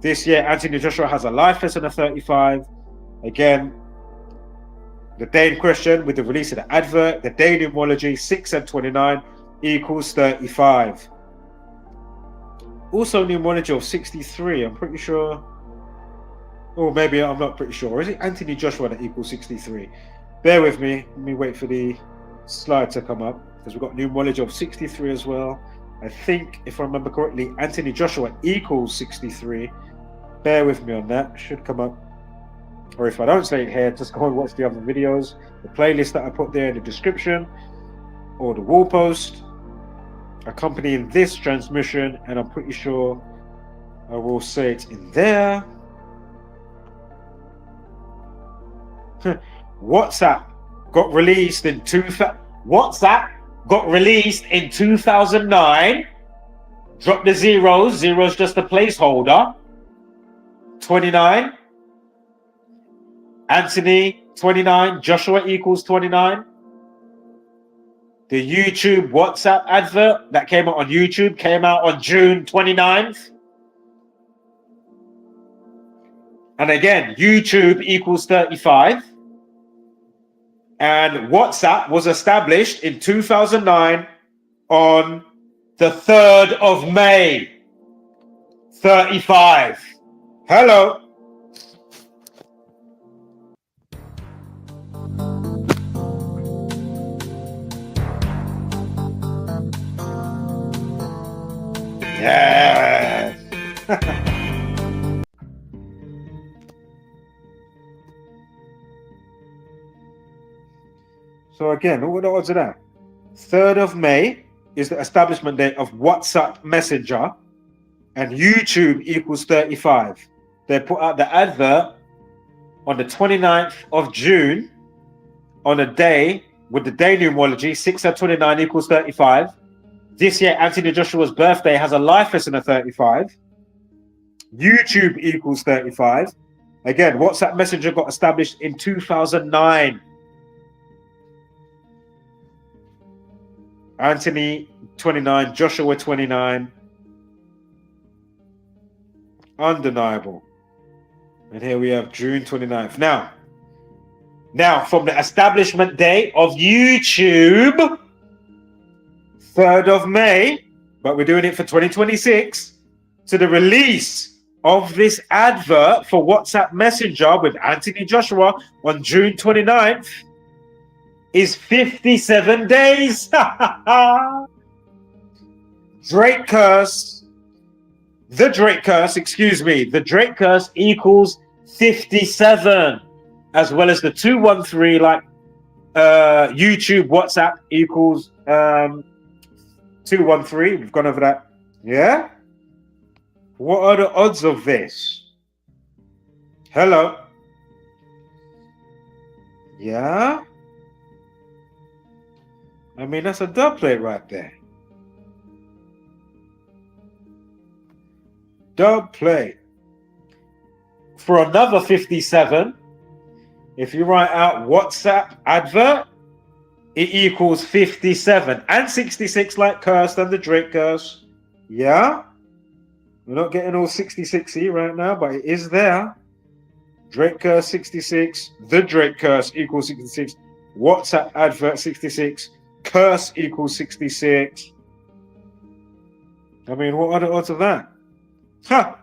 S2: This year, Anthony Joshua has a life lesson of 35. Again, the day in question with the release of the advert, the day in numerology, 6 and 29 equals 35. Also, numerology of 63, I'm pretty sure. Or maybe I'm not pretty sure. Or is it Anthony Joshua that equals 63? Bear with me. Let me wait for the slide to come up because we've got numerology of 63 as well. I think, if I remember correctly, Anthony Joshua equals 63. Bear with me on that. Should come up. Or if I don't say it here, just go and watch the other videos, the playlist that I put there in the description, or the wall post accompanying this transmission, and I'm pretty sure I will say it in there. WhatsApp got released in 2009. Drop the zeros. Zeros just a placeholder. 29. Anthony 29. Joshua equals 29. The YouTube WhatsApp advert that came out on YouTube came out on June 29th. And again, YouTube equals 35. And WhatsApp was established in 2009 on the 3rd of May. 35. Hello. Yes. So again, what are the odds of that? 3rd of May is the establishment date of WhatsApp Messenger, and YouTube equals 35. They put out the advert on the 29th of June on a day with the day numerology, 6 and 29 equals 35. This year, Anthony Joshua's birthday has a life lesson of 35. YouTube equals 35. Again, WhatsApp Messenger got established in 2009. Anthony 29, Joshua 29. Undeniable. And here we have June 29th. Now, from the establishment day of YouTube, 3rd of May, but we're doing it for 2026, to the release of this advert for WhatsApp Messenger with Anthony Joshua on June 29th is 57 days. Drake curse. The Drake curse equals 57, as well as the 213, like YouTube WhatsApp equals 213. We've gone over that. Yeah? What are the odds of this? Hello? Yeah? I mean, that's a dub plate right there. Dub plate. For another 57, if you write out WhatsApp advert, it equals 57 and 66 like cursed and the Drake curse. Yeah? We're not getting all 66y right now, but it is there. Drake curse 66, the Drake curse equals 66, WhatsApp advert 66, curse equals 66. I mean, what are the odds of that? Huh.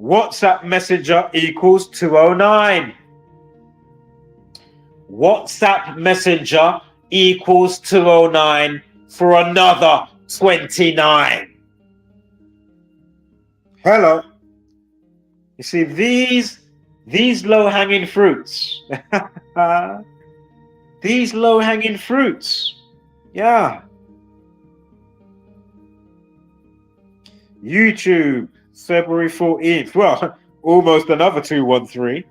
S2: WhatsApp Messenger equals 209. WhatsApp Messenger equals 209 for another 29. Hello. You see, these low-hanging fruits. These low-hanging fruits. Yeah. YouTube, February 14th. Well, almost another 213.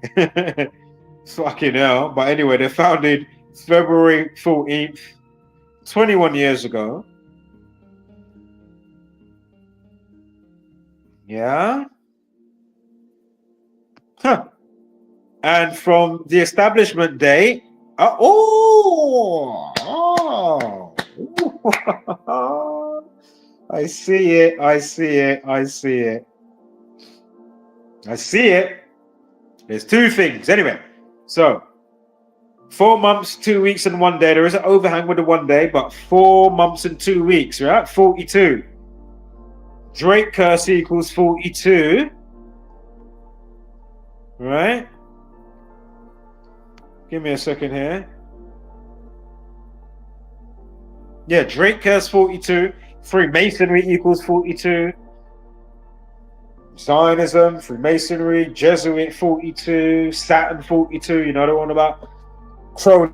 S2: Fucking hell. But anyway, they founded February 14th, 21 years ago. Yeah. Huh. And from the establishment day, I see it. There's two things. Anyway, so 4 months, 2 weeks, and 1 day. There is an overhang with the 1 day, but 4 months and 2 weeks, right? 42. Drake curse equals 42. Right? Give me a second here. Yeah, Drake curse 42. Freemasonry equals 42. Zionism, Freemasonry, Jesuit 42, Saturn 42. You know the one about Crow.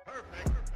S3: Perfect.